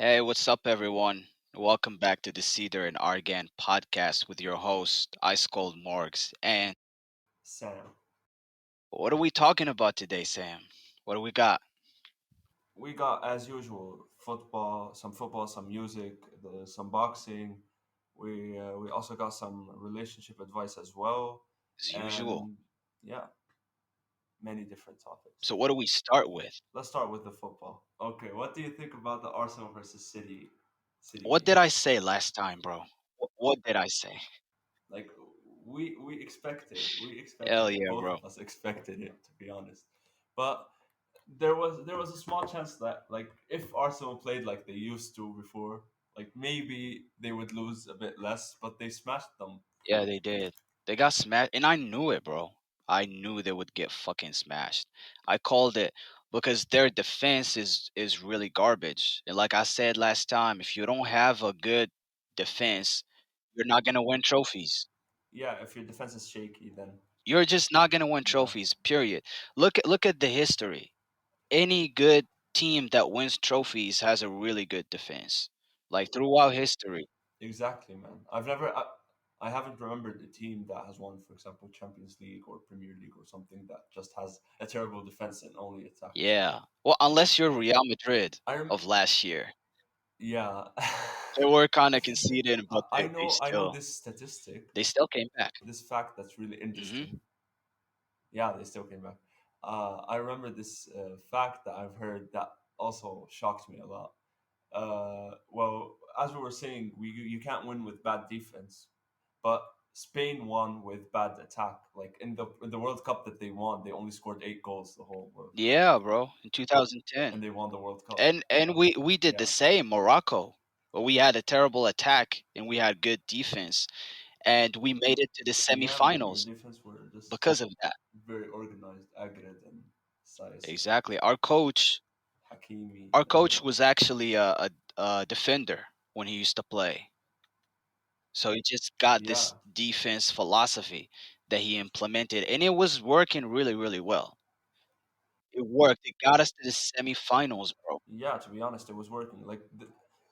Hey, what's up, everyone? Welcome back to the Cedar and Argan podcast with your host, Ice Cold Morgs. And Sam. what are we talking about today, Sam? What do we got? We got, as usual, football, some music, some boxing. We also got some relationship advice as well, As usual. and yeah, many different topics. So, what do we start with? Let's start with the football. Okay, what do you think about the Arsenal versus City What game? did I say last time, bro? What did I say? Like we Hell expected it. yeah, Both bro. of us expected it, to be honest. But there was a small chance that, like, if Arsenal played like they used to before, like maybe they would lose a bit less, but they smashed them. Yeah, they did. They got smashed, and I knew it, bro. I knew they would get fucking smashed. I called it because their defense is really garbage. And like I said last time, if you don't have a good defense, you're not gonna win trophies. Yeah, if your defense is shaky, then You're just not gonna win yeah, trophies. Period. Look at the history. Any good team that wins trophies has a really good defense. Like throughout history. exactly, man. I haven't remembered a team that has won, for example, Champions League or Premier League or something that just has a terrible defense and only attacks. Yeah. Well, unless you're Real Madrid I rem- of last year. yeah. They were kind of conceding, but I they know I know still this statistic, they still came back. this fact that's really Hmm. interesting. Yeah, they still came back. I remember this fact that I've heard that also shocked me a lot. Well, as we were saying, you can't win with bad defense, but Spain won with bad attack. Like in the World Cup that they won, they only scored 8 goals the whole World Cup, Yeah, bro. In 2010, and they won the World Cup. and we did the Yeah, same. Morocco, where we had a terrible attack and we had good defense, and we made it to the yeah, man. Our semifinals defense were just because of that. very organized. Agred and Sais and Exactly. Hakimi Our and coach everyone. was actually a defender when he used to play. So he just got Yeah, this defense philosophy that he implemented, and it was working really, really well. It worked. It got us to the semifinals, bro. yeah, to be honest, it was working. Like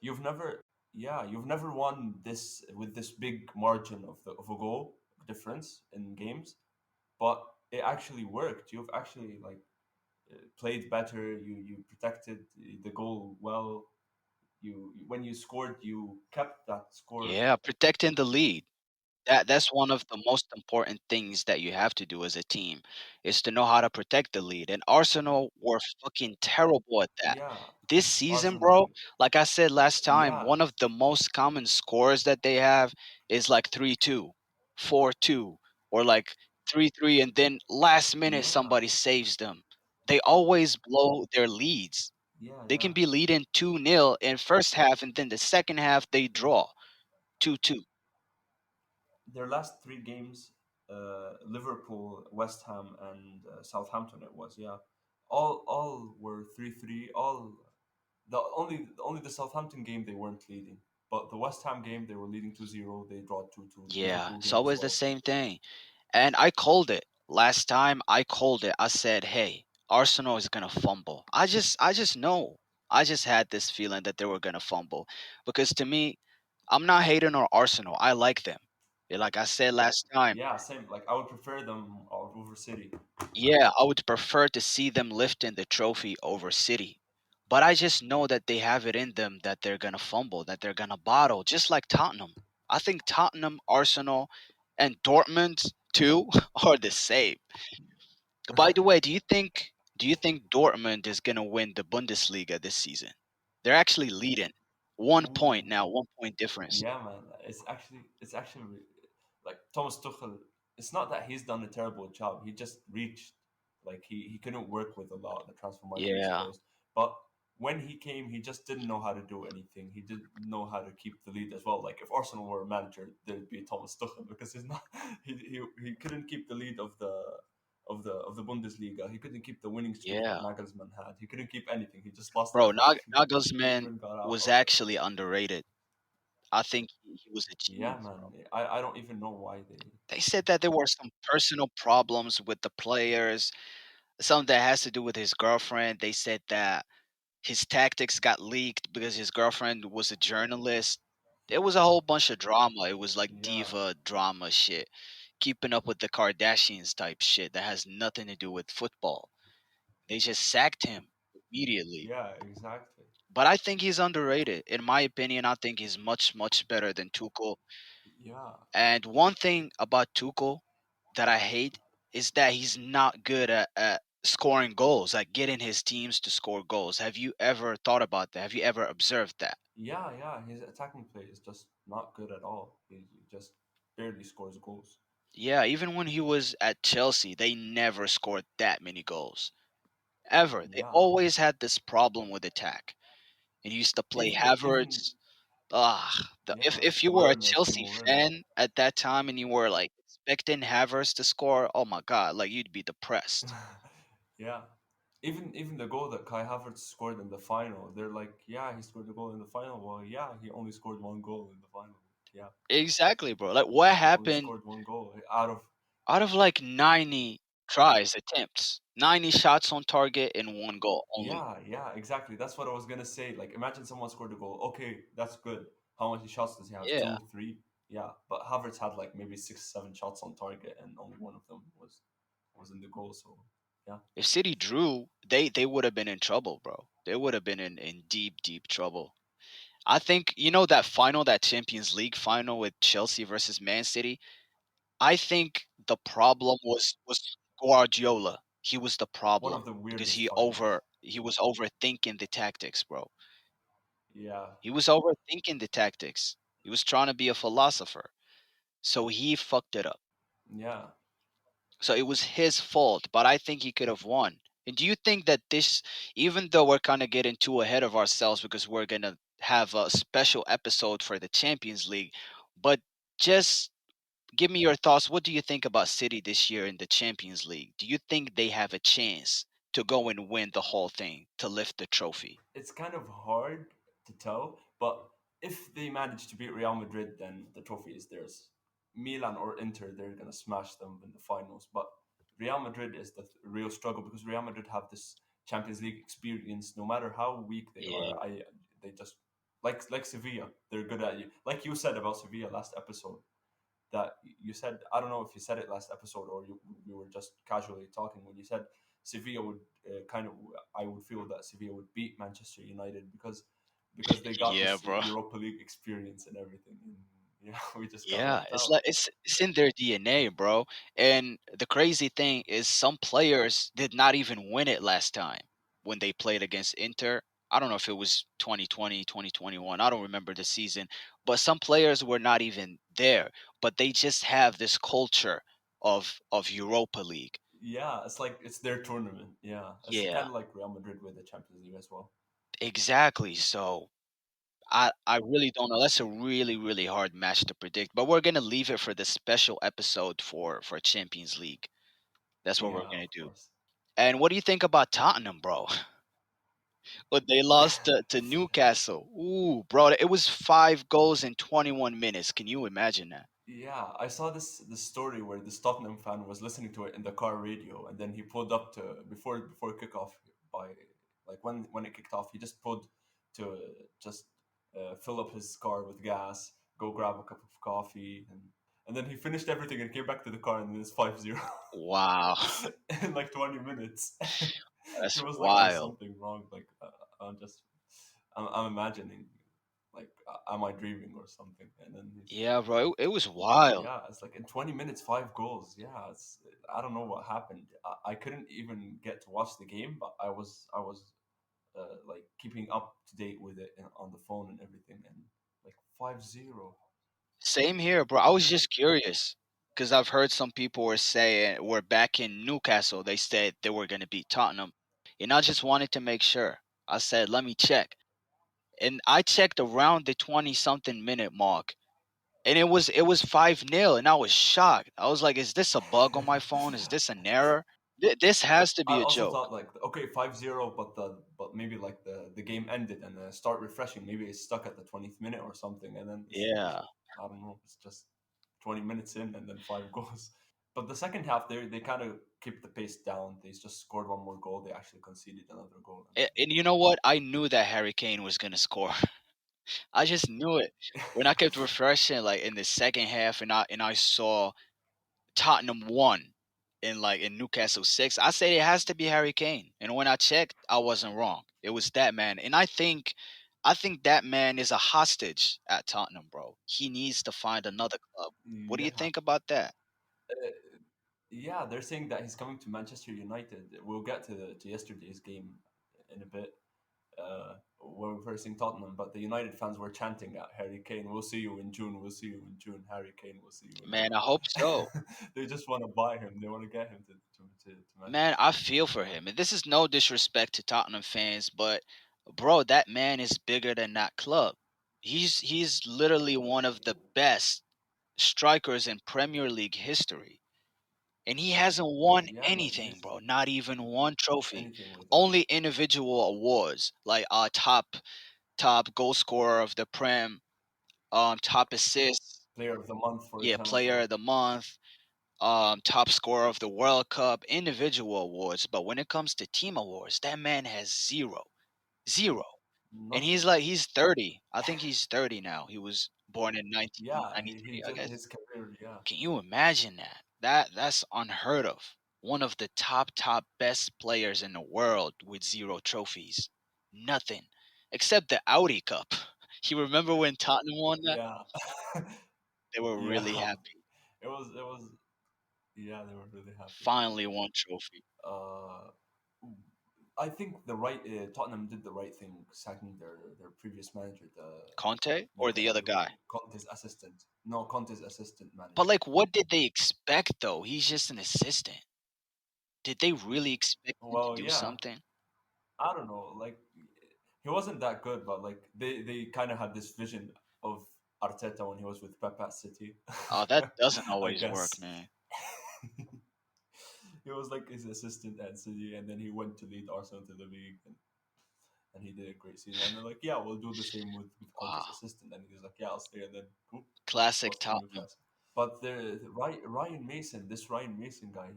you've never, yeah, you've never won this with this big margin of a goal difference in games, but it actually worked. You've actually, like, played better. You protected the goal well. When you scored, you kept that score. Yeah, protecting the lead. That's one of the most important things that you have to do as a team is to know how to protect the lead. And Arsenal were fucking terrible at that. Yeah, This season, bro, Arsenal. like I said last time, Yeah, one of the most common scores that they have is like 3-2, 4-2, or like 3-3, and then last minute yeah, somebody saves them. They always blow their leads. yeah, They yeah. can be leading 2-0 in first half, and then the second half they draw 2-2. Their last three games, Liverpool, West Ham, and Southampton. It was, yeah. All were 3-3. All the only the Southampton game they weren't leading, but the West Ham game they were leading 2-0. They draw 2-2. The Yeah, Liverpool it's game as always the well. same thing. And I called it last time. I called it. I said, "Hey, Arsenal is gonna fumble." I just know. I just had this feeling that they were gonna fumble because to me, I'm not hating on Arsenal. I like them. Like I said last time, Yeah, same. Like, I would prefer them over City. yeah, I would prefer to see them lifting the trophy over City. But I just know that they have it in them that they're gonna fumble, that they're gonna bottle, just like Tottenham. I think Tottenham, Arsenal, and Dortmund too are the same. By the way, do you think Dortmund is gonna win the Bundesliga this season? They're actually leading. 1 point Ooh. now, 1 point difference. Yeah, man. It's actually like Thomas Tuchel. It's not that he's done a terrible job. He just reached, like, he couldn't work with a lot. The transfer market was Yeah. closed. But when he came, he just didn't know how to do anything. He didn't know how to keep the lead as well. Like, if Arsenal were a manager, there'd be Thomas Tuchel, because he's not. He couldn't keep the lead of the Bundesliga. He couldn't keep the winning streak that Yeah. Nagelsmann had. He couldn't keep anything. He just lost Bro, everything. He Nagelsmann even got out was of it. actually underrated. I think he was a Yeah, genius, man. bro. I don't even know why they. They said that there were some personal problems with the players, something that has to do with his girlfriend. They said that His tactics got leaked because his girlfriend was a journalist. It was a whole bunch of drama. It was like Yeah, diva drama shit. Keeping up with the Kardashians type shit that has nothing to do with football. They just sacked him immediately. yeah, exactly. But I think he's underrated. In my opinion, I think he's much, much better than Tuchel. Yeah, And one thing about Tuchel that I hate is that he's not good at scoring goals, like getting his teams to score goals. Have you ever thought about that? Have you ever observed that? yeah, yeah. His attacking play is just not good at all. He just barely scores goals. Yeah, even when he was at Chelsea, they never scored that many goals. Ever. They Yeah, always had this problem with attack. And he used to play even Havertz. Ah, yeah, if you were a Werner, Chelsea Timo Werner. fan at that time and you were like expecting Havertz to score, oh my god, like you'd be depressed. Yeah. Even the goal that Kai Havertz scored in the final, they're like, yeah, he scored a goal in the final. Well, yeah, he only scored one goal in the final. Yeah, Exactly, bro. Like what he only happened scored one goal out of. out of like 90 tries, attempts, 90 shots on target and one goal only. Yeah, yeah, exactly. That's what I was gonna say. Like, imagine someone scored a goal. Okay, that's good. How many shots does he have? Yeah. Two, three? Yeah, but Havertz had like maybe 6, 7 shots on target, and only one of them was in the goal. So, yeah, If City drew, they would have been in trouble, bro. They would have been in deep, deep trouble. I think you know that final, that Champions League final with Chelsea versus Man City. I think the problem was Guardiola. He was the one problem of the because weirdest finals. he was overthinking the tactics, bro. Yeah, He was overthinking the tactics. He was trying to be a philosopher. So he fucked it up. yeah. So it was his fault, but I think he could have won. And do you think that this, even though we're kind of getting too ahead of ourselves because we're going to have a special episode for the Champions League, but just give me your thoughts. What do you think about City this year in the Champions League? Do you think they have a chance to go and win the whole thing, to lift the trophy? It's kind of hard to tell, but if they manage to beat Real Madrid, then the trophy is theirs. Milan or Inter, they're gonna smash them in the finals. But Real Madrid is the real struggle because Real Madrid have this Champions League experience. No matter how weak they Yeah. are, they just like Sevilla. They're good at you. Like you said about Sevilla last episode, that you said, I don't know if you said it last episode or you were just casually talking when you said Sevilla would kind of, I would feel that Sevilla would beat Manchester United because they got Yeah, this bro. Europa League experience and everything, and yeah, we just got Yeah, left it's out. like it's in their DNA, bro. And the crazy thing is some players did not even win it last time when they played against Inter. I don't know if it was 2020, 2021. I don't remember the season, but some players were not even there, but they just have this culture of Europa League. Yeah, it's like it's their tournament. Yeah, it's Yeah, kind of like Real Madrid with the Champions League as well. exactly. So I really don't know. That's a really, really hard match to predict, but we're gonna leave it for the special episode for Champions League. That's what we're Yeah, gonna of do. course. And what do you think about Tottenham, bro? But they lost to Newcastle. Ooh, bro, it was 5 goals in 21 minutes. Can you imagine that? Yeah, I saw this story where this Tottenham fan was listening to it in the car radio, and then he pulled up to before kickoff by like when it kicked off, he just pulled to just fill up his car with gas, go grab a cup of coffee, and then he finished everything and came back to the car, and then it's 5-0 Wow, in like 20 minutes. He that's was like, "There's wild. something wrong." Like, I'm imagining, like, am I dreaming or something? And then he's Yeah, bro, it was wild. yeah, it's like in 20 minutes, 5 goals. Yeah, I don't know what happened. I couldn't even get to watch the game, but I was like keeping up to date with it on the phone and everything, and like 5-0. Same here, bro. I was just curious because I've heard some people were saying we're back in Newcastle. They said they were gonna beat Tottenham, and I just wanted to make sure. I said, let me check, and I checked around the 20 something minute mark, and it was 5-0, and I was shocked. I was like, is this a bug on my phone? Is this an error? This has to I be a also joke. thought like, okay, 5-0, but maybe like the game ended and start refreshing. Maybe it's stuck at the 20th minute or something, and then it's Yeah. I don't know. It's just 20 minutes in and then 5 goals. But the second half, they kind of kept the pace down. They just scored one more goal. They actually conceded another goal, and And you know what? I knew that Harry Kane was gonna score. I just knew it. When I kept refreshing, like in the second half, and I saw Tottenham won in Newcastle 6. I said it has to be Harry Kane. And when I checked, I wasn't wrong. It was that man. And I think that man is a hostage at Tottenham, bro. He needs to find another club. What do you yeah, think about that? uh, yeah. They're saying that he's coming to Manchester United. We'll get to yesterday's game in a bit. When we first seen Tottenham, but the United fans were chanting at Harry Kane, "We'll see you in June. We'll see you in June. Harry Kane, we'll see you in Man, I hope so. June." They just want to buy him. They want to get him to Man, Manchester I United. feel for him. And this is no disrespect to Tottenham fans, but bro, that man is bigger than that club. He's literally one of the best strikers in Premier League history. And he hasn't won Yeah, man, anything, he's bro. Not even one trophy. anything with them. Only individual awards, like top goal scorer of the Prem, top assists, Player of the month, for yeah, player example. of the month, top scorer of the World Cup, individual awards. But when it comes to team awards, that man has zero, zero. And Nothing. he's 30. I think he's 30 now. He was born in Yeah, he 1993, I just guess. his career. Yeah, Can you imagine that? That's unheard of. One of the top best players in the world with zero trophies. Nothing. Except the Audi Cup. You remember when Tottenham won that? yeah, They were yeah. really happy. It was. Yeah, they were really happy. Finally one trophy. Uh, I think Tottenham did the right thing sacking their previous manager, the Conte or the other Michael guy? Conte's assistant. No, Conte's assistant But manager. like what did they expect though? He's just an assistant. Did they really expect him to Well, do yeah, something? I don't know. Like he wasn't that good, but like they kind of had this vision of Arteta when he was with Pep at City. Oh, that doesn't I always work, guess man. he was like his assistant at City, and then he went to lead Arsenal to the league, and he did a great season. And they're like, yeah, we'll do the same with Wow. Conte's assistant, and he's like, yeah, I'll stay, and then whoop, Classic lost to Tottenham. Newcastle. But Ryan Mason, this Ryan Mason guy,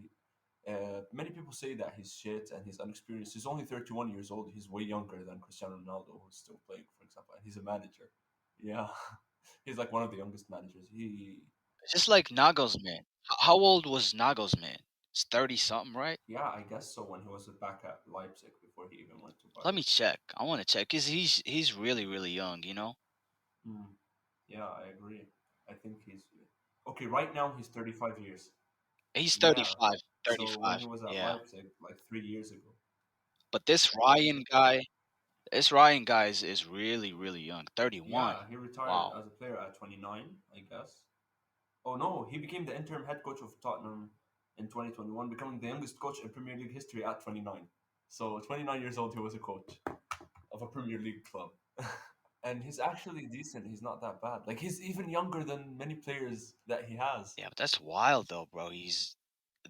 many people say that he's shit and he's unexperienced. He's only 31 years old. He's way younger than Cristiano Ronaldo, who's still playing, for example, and he's a manager. Yeah, he's like one of the youngest managers. Just like Nagelsmann. How old was Nagelsmann? It's 30 something, right? Yeah, I guess so. When he was back at Leipzig before he even went to Let me Bayern. check. I want to check because he's really really young. Mm, yeah, I agree. I think he's okay. Right now, he's 35 years. He's Yeah. 35, So when 35. he was at Yeah. Leipzig, like 3 years ago. But this Ryan guy is really really young. 31. Yeah, he retired Wow. as a player at 29, I guess. Oh no, he became the interim head coach of Tottenham in 2021, becoming the youngest coach in Premier League history at 29. So 29 years old, he was a coach of a Premier League club. And he's actually decent. He's not that bad. Like he's even younger than many players that he has. Yeah, but that's wild though, bro. He's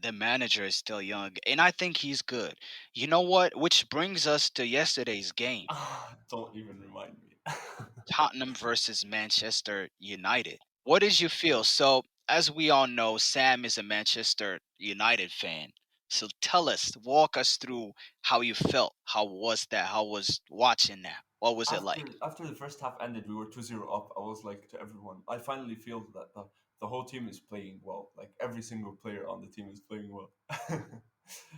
the manager is still young, and I think he's good. You know what? Which brings us to yesterday's game. Don't even remind me. Tottenham versus Manchester United. What did you feel? So, as we all know, Sam is a Manchester United fan. So, walk us through how you felt. How was that? How was watching that? What was it like? After the first half ended, we were 2-0 up. I was like to everyone, I finally feel that the whole team is playing well. Like every single player on the team is playing well.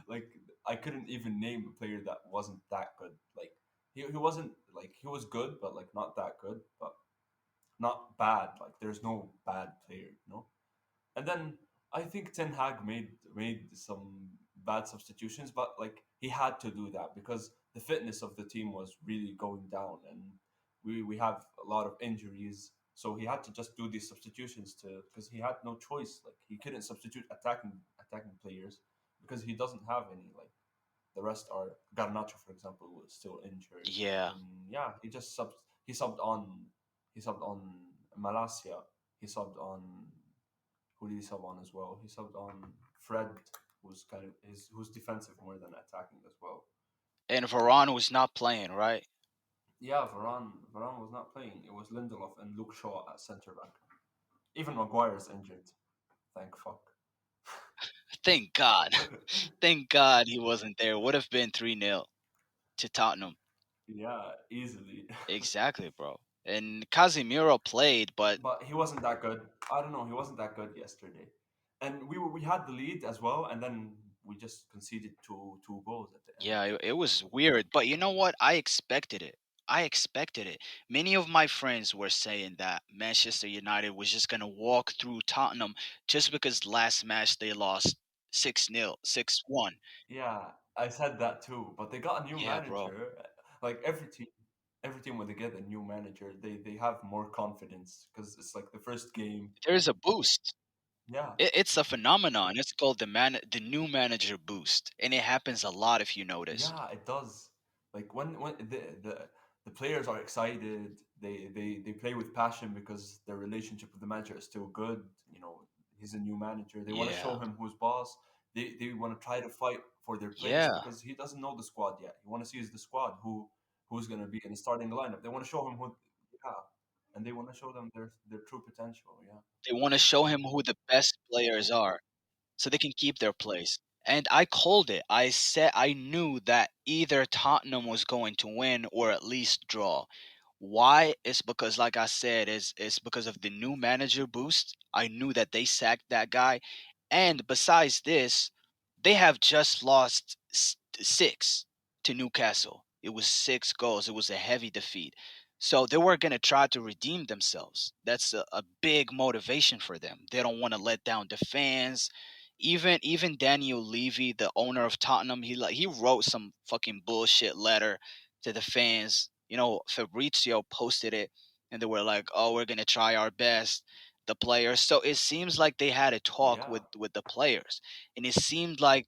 Like I couldn't even name a player that wasn't that good. Like he wasn't like he was good, but like not that good, but not bad. Like there's no bad player, you know? And then I think Ten Hag made some bad substitutions, but like he had to do that because the fitness of the team was really going down, and we have a lot of injuries. So he had to just do these substitutions to because he had no choice. Like he couldn't substitute attacking players because he doesn't have any. Like the rest are Garnacho, for example, was still injured, Yeah. and yeah, he subbed on he subbed on Malasia. He subbed on who did he sub on as well? He subbed on Fred, who's kind of who's defensive more than attacking as well. And Varane was not playing, right? Yeah, Varane was not playing. It was Lindelof and Luke Shaw at centre back. Even Maguire's injured. Thank fuck. Thank God. Thank God he wasn't there. Would have been 3-0 to Tottenham. Yeah, easily. Exactly, bro. And Casemiro played, but But he wasn't that good. I don't know. He wasn't that good yesterday, and we had the lead as well, and then we just conceded two goals at the end. yeah, it was weird. But you know what? I expected it. I expected it. Many of my friends were saying that Manchester United was just going to walk through Tottenham just because last match they lost 6-0, 6-1. Yeah, I said that too. But they got a new Yeah, bro. manager. Like every team when they get a new manager, they have more confidence because it's like the first game. There's a boost. Yeah, It's a phenomenon. It's called the new manager boost, and it happens a lot if you noticed. yeah, it does. Like when the players are excited, they play with passion because their relationship with the manager is still good. You know, he's a new manager. They want to Yeah. show him who's boss. They want to try to fight for their place Yeah. because he doesn't know the squad yet. He want to see is the squad who's gonna be in the starting lineup. They want to show him who, yeah, and they want to show them their true potential. Yeah, They want to show him who the best players are so they can keep their place. And I called it. I said I knew that either Tottenham was going to win or at least draw. Why? It's because, like I said, it's because of the new manager boost. I knew that they sacked that guy, and besides this, they have just lost six to Newcastle. It was 6 goals. It was a heavy defeat. So they were gonna try to redeem themselves. That's a big motivation for them. They don't want to let down the fans. Even Daniel Levy, the owner of Tottenham, he wrote some fucking bullshit letter to the fans. Fabrizio posted it, and they were like, "Oh, we're gonna try our best." The players. So it seems like they had a talk yeah, with the players, and it seemed like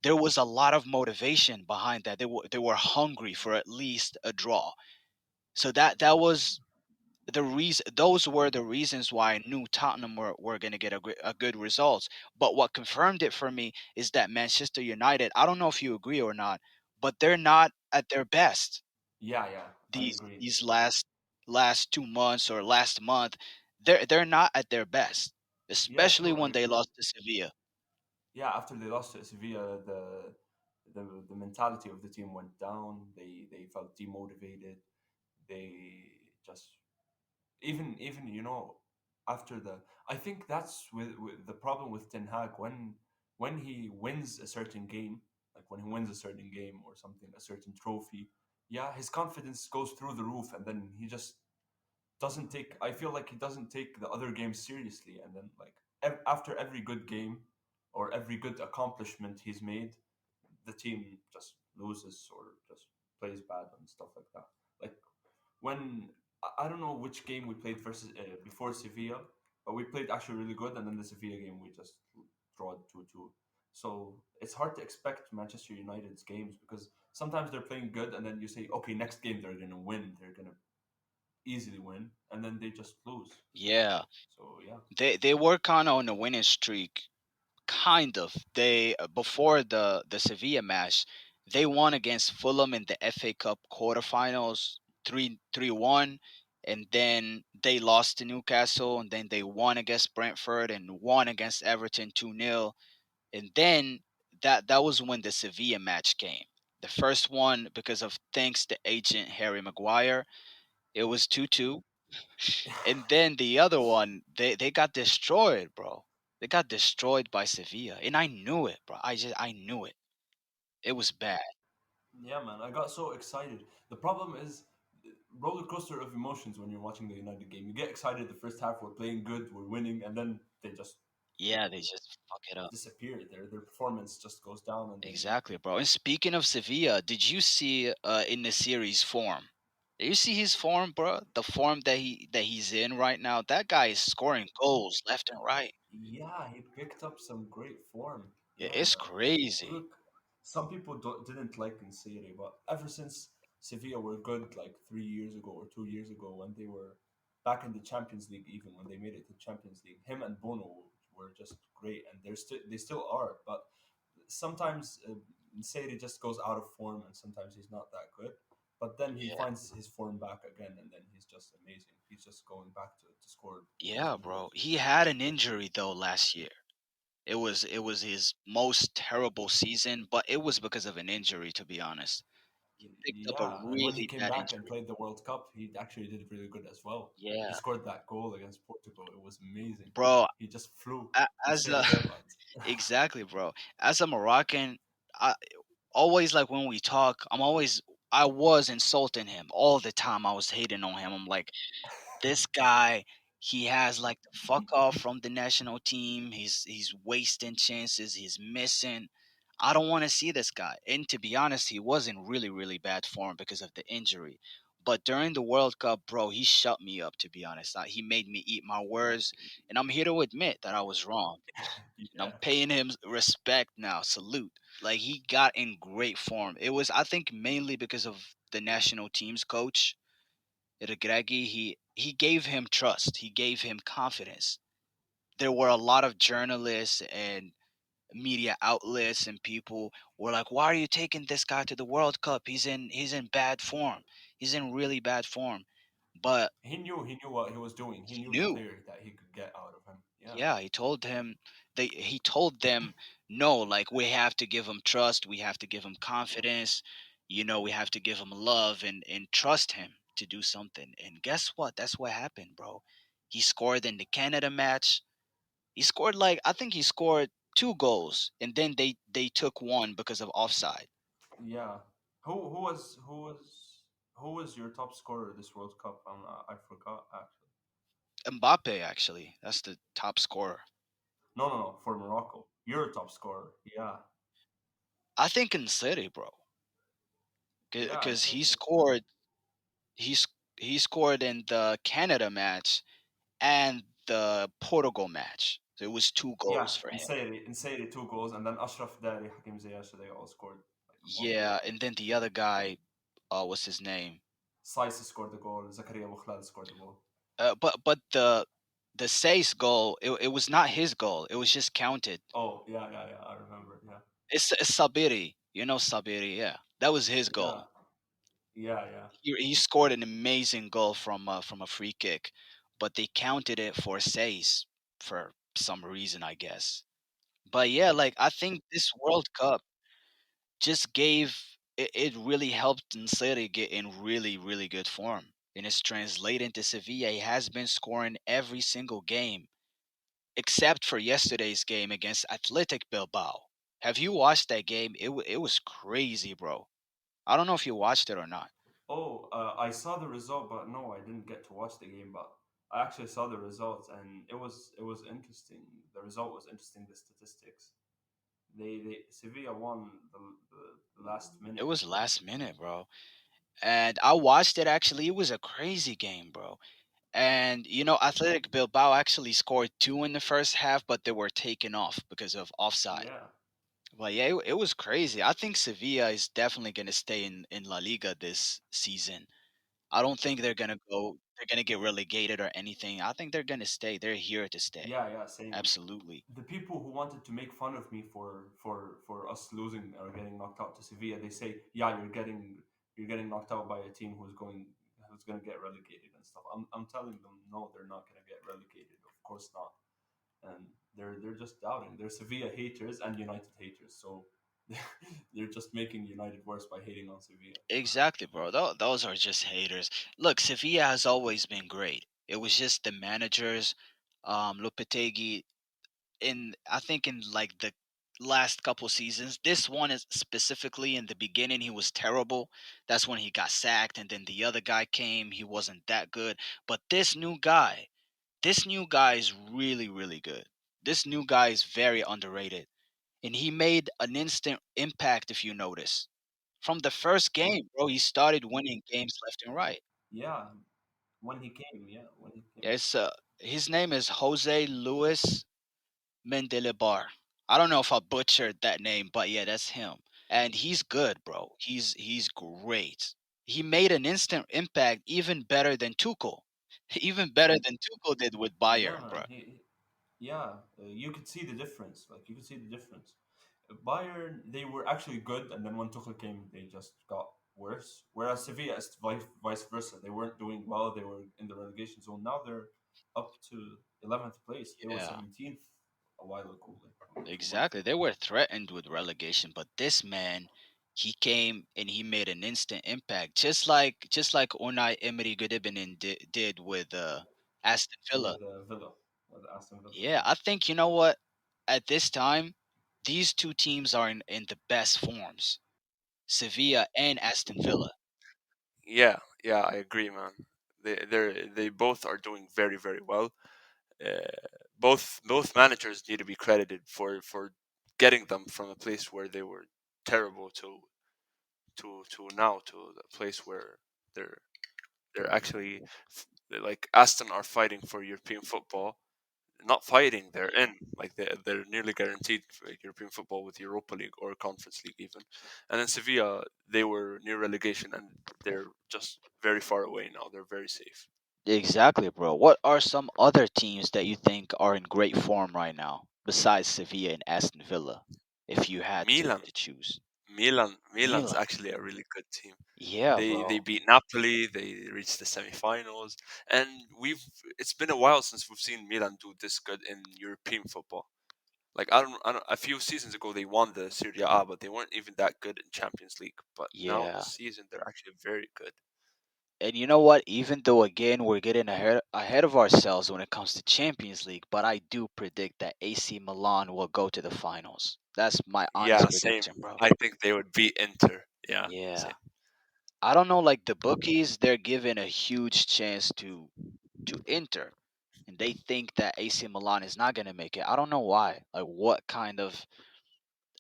there was a lot of motivation behind that. They were hungry for at least a draw. So that was the reason. Those were the reasons why I knew Tottenham were going to get a good results. But what confirmed it for me is that Manchester United. I don't know if you agree or not, but they're not at their best yeah. I agree. these last 2 months or last month. They're not at their best, Yeah, especially true. when they lost to Sevilla. Yeah, after they lost to Sevilla, the mentality of the team went down. They felt demotivated. They just even after the I think that's with the problem with Ten Hag when he wins a certain game, like when he wins a certain game or something, a certain trophy. Yeah, his confidence goes through the roof, and then he just doesn't take. I feel like he doesn't take the other games seriously, and then like after every good game or every good accomplishment he's made, the team just loses or just plays bad and stuff like that. Like when I don't know which game we played versus before Sevilla, but we played actually really good, and then the Sevilla game we just draw 2-2. So it's hard to expect Manchester United's games because sometimes they're playing good, and then you say, okay, next game they're gonna win, they're gonna easily win, and then they just lose. Yeah, So yeah, they were kind of on a winning streak. Kind of. They before the Sevilla match, they won against Fulham in the FA Cup quarterfinals, 3-1, and then they lost to Newcastle, and then they won against Brentford and won against Everton 2-0, and then that was when the Sevilla match came. The first one, because of thanks to agent Harry Maguire, it was 2-2, and then the other one, they got destroyed, bro. They got destroyed by Sevilla, and I knew it, bro. I knew it. It was bad. yeah, man, I got so excited. The problem is roller coaster of emotions when you're watching the United game. You get excited the first half, we're playing good, we're winning, and then they just Yeah, they just fuck it up. disappear. Their performance just goes down, and they Exactly, bro. And speaking of Sevilla, did you see in the series form? Did you see his form, bro? The form that he's in right now. That guy is scoring goals left and right. yeah, he picked up some great form. Yeah, It's man. crazy. Look, some people didn't like Serie, but ever since Sevilla were good, like 3 years ago or 2 years ago, when they were back in the Champions League, even when they made it to Champions League, him and Bono were just great, and they still are. But sometimes Serie just goes out of form, and sometimes he's not that good. But then he Yeah, finds his form back again, and then he's just amazing. He's just going back to score yeah, crazy bro. goals. He had an injury though last year. It was his most terrible season, but it was because of an injury, to be honest. He picked up a Yeah, and when he really came bad back and injury. played the World Cup, he actually did really good as well. He Yeah, scored that goal against Portugal. It was amazing. bro. He just flew. He As saved a their lives. exactly, bro. As a Moroccan, I always like when we talk. I was insulting him all the time. I was hating on him. I'm like, this guy, he has like the fuck off from the national team. He's wasting chances. He's missing. I don't want to see this guy. And to be honest, he was in really really bad form because of the injury. But during the World Cup, bro, he shut me up. To be honest, he made me eat my words, and I'm here to admit that I was wrong. And I'm Yeah. paying him respect now. Salute. Like he got in great form. It was, I think, mainly because of the national team's coach Regragui, he gave him trust. He gave him confidence. There were a lot of journalists and media outlets and people were like, "Why are you taking this guy to the World Cup? He's in bad form. He's in really bad form." But He knew what he was doing. He he knew the knew. player that he could get out of him. Yeah. Yeah, he told them, no, like we have to give him trust, we have to give him confidence, we have to give him love and trust him to do something. And guess what? That's what happened, bro. He scored in the Canada match. He scored like I think he scored two goals and then they took one because of offside. Yeah. Who was your top scorer this World Cup? I forgot actually. Mbappe actually, that's the top scorer. No, no, no. For Morocco, your top scorer. Yeah. I think in City, bro. Yeah, I Cuz think he so too. scored he he scored in the Canada match and the Portugal match. So it was two Yeah, goals for him. in Serie 2 goals, and then Ashraf Dari, Hakim Ziyech, so they all scored like one goal. Yeah, and then the other guy, what's his name? Saiss scored the goal. Zakaria Bouhlal scored the goal. But the Sace goal, it was not his goal. It was just counted. Oh, yeah, yeah, yeah. I remember. Yeah, It's Sabiri. You know Sabiri, yeah. That was his yeah, goal. yeah, yeah, He scored an amazing goal from a free kick, but they counted it for Sace for some reason, I guess. But yeah, like I think this World Cup just it really helped Nseri get in really, really good form. And it's translated to Sevilla. He has been scoring every single game, except for yesterday's game against Athletic Bilbao. Have you watched that game? It was crazy, bro. I don't know if you watched it or not. Oh, I saw the result, but no, I didn't get to watch the game. But I actually saw the results, and it was interesting. The result was interesting. The statistics. They Sevilla won the last It minute, I was think. last minute, bro. And I watched it actually. It was a crazy game, bro. And Athletic Bilbao actually scored two in the first half, but they were taken off because of offside. Yeah, But yeah, it was crazy. I think Sevilla is definitely going to stay in La Liga this season. I don't think they're going to get relegated or anything. I think they're going to stay. They're here to stay. yeah, yeah. Same. Absolutely. The people who wanted to make fun of me for us losing or getting knocked out to Sevilla, they say, "Yeah, you're getting knocked out by a team who's going to get relegated and stuff." I'm telling them, no, they're not going to get relegated. Of course not. And they're just doubting. They're Sevilla haters and United haters, so they're just making United worse by hating on Sevilla. Exactly, bro. Those are just haters. Look, Sevilla has always been great. It was just the managers, Lopetegui, in I think in like the last couple seasons. This one is specifically in the beginning he was terrible. That's when he got sacked and then the other guy came, he wasn't that good. But this new guy is really really good. This new guy is very underrated and he made an instant impact if you notice. From the first game, bro, he started winning games left and right. Yeah, when he came, yeah, when he Yeah, came. his name is Jose Luis Mendelebar. I don't know if I butchered that name, but yeah, that's him. And he's good, bro. He's great. He made an instant impact, even better than Tuchel, even better than Tuchel did with Yeah, Bayern, bro. man. Yeah, you could see the difference. Like you could see the difference. Bayern, they were actually good, and then when Tuchel came, they just got worse. Whereas Sevilla is vice versa. They weren't doing well. They were in the relegation zone. Now they're up to 11th place. They were Yeah, 17th a while ago, like 2 months Exactly. ago. They were threatened with relegation, but this man, he came and he made an instant impact, just like Unai Emery did with Aston Villa. With Villa, with Aston Villa. Yeah, I think you know what? At this time, these two teams are in the best forms. Sevilla and Aston Villa. Yeah, yeah, I agree, man. They both are doing very very well. Both managers need to be credited for getting them from a place where they were terrible to now to the place where they're they're actually like Aston are fighting for European football. Not fighting, they're in. Like they're nearly guaranteed for European football with Europa League or Conference League even. And then Sevilla, they were near relegation and they're just very far away now. They're very safe. Exactly, bro. What are some other teams that you think are in great form right now, besides Sevilla and Aston Villa, if you had to, Milan, to choose? Milan's Milan. actually a really good team. Yeah, They bro. beat Napoli. They reached the semifinals, and we've it's been a while since we've seen Milan do this good in European football. Like I don't, a few seasons ago they won the Serie A, but they weren't even that good in Champions League. But now Yeah. this season they're actually very good. And you know what? Even though again we're getting ahead of ourselves when it comes to Champions League, but I do predict that AC Milan will go to the finals. That's my Yeah, honest same. prediction, bro. I think they would beat Inter. Yeah, Yeah. same. I don't know, like the bookies, they're given a huge chance to enter. And they think that AC Milan is not gonna make it. I don't know why. Like what kind of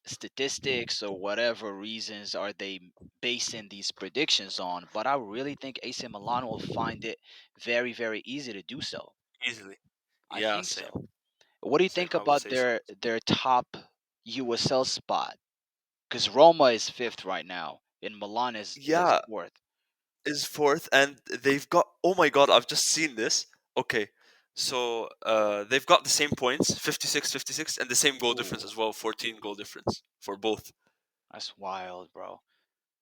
statistics or whatever reasons are they basing these predictions on? But I really think AC Milan will find it very, very easy to do so. Easily. I Yeah, think same. so. What do you Same. think I would about say so. their top USL spot? Because Roma is fifth right now, and Milan is Yeah, fourth. is fourth, and they've got. Oh my god, I've just seen this. Okay, so they've got the same points, 56, 56, and the same goal difference Ooh, as well, 14 goal difference for both. that's wild, bro.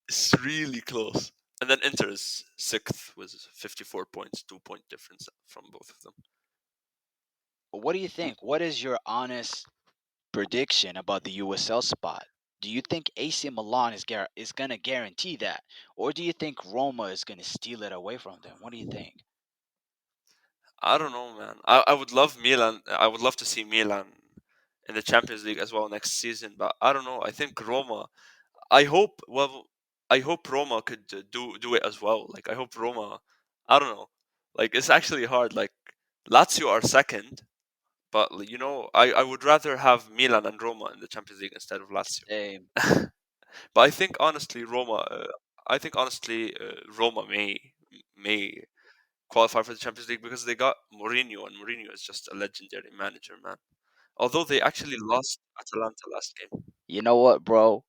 It's really close. And then Inter is sixth with 54 points, 2 point difference from both of them. What do you think? What is your honest prediction about the USL spot? Do you think AC Milan is gonna guarantee that, or do you think Roma is gonna steal it away from them? What do you think? I don't know, man. I would love Milan. I would love to see Milan in the Champions League as well next season, but I don't know. I think Roma. I hope. Well, I hope Roma could do it as well. Like I hope Roma. I don't know. Like it's actually hard. Like Lazio are second, but I would rather have Milan and Roma in the Champions League instead of Lazio. Same. But I think honestly, Roma. Roma may qualify for the Champions League because they got Mourinho, and Mourinho is just a legendary manager, man. Although they actually lost Atalanta last game. You know what, bro?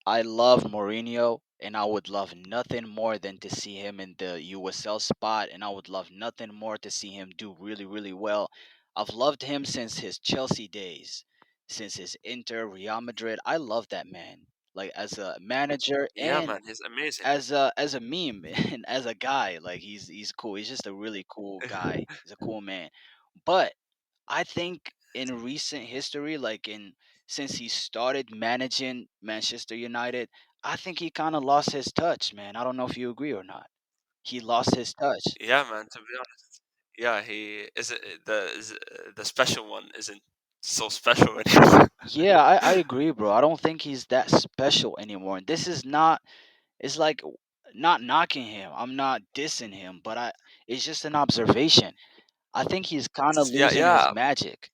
I love Mourinho, and I would love nothing more than to see him in the USL spot, and I would love nothing more to see him do really, really well. I've loved him since his Chelsea days, since his Inter, Real Madrid. I love that man, like as a manager Yeah, and man, he's amazing. as a meme and as a guy. Like he's cool. He's just a really cool guy. He's a cool man. But I think in recent history, like in since he started managing Manchester United, I think he kind of lost his touch, man. I don't know if you agree or not. He lost his touch. Yeah, man. To be honest, yeah, he is the special one isn't so special anymore. Yeah, I agree, bro. I don't think he's that special anymore. And this is not. It's like not knocking him. I'm not dissing him, but it's just an observation. I think he's kind of Yeah, losing his yeah. magic.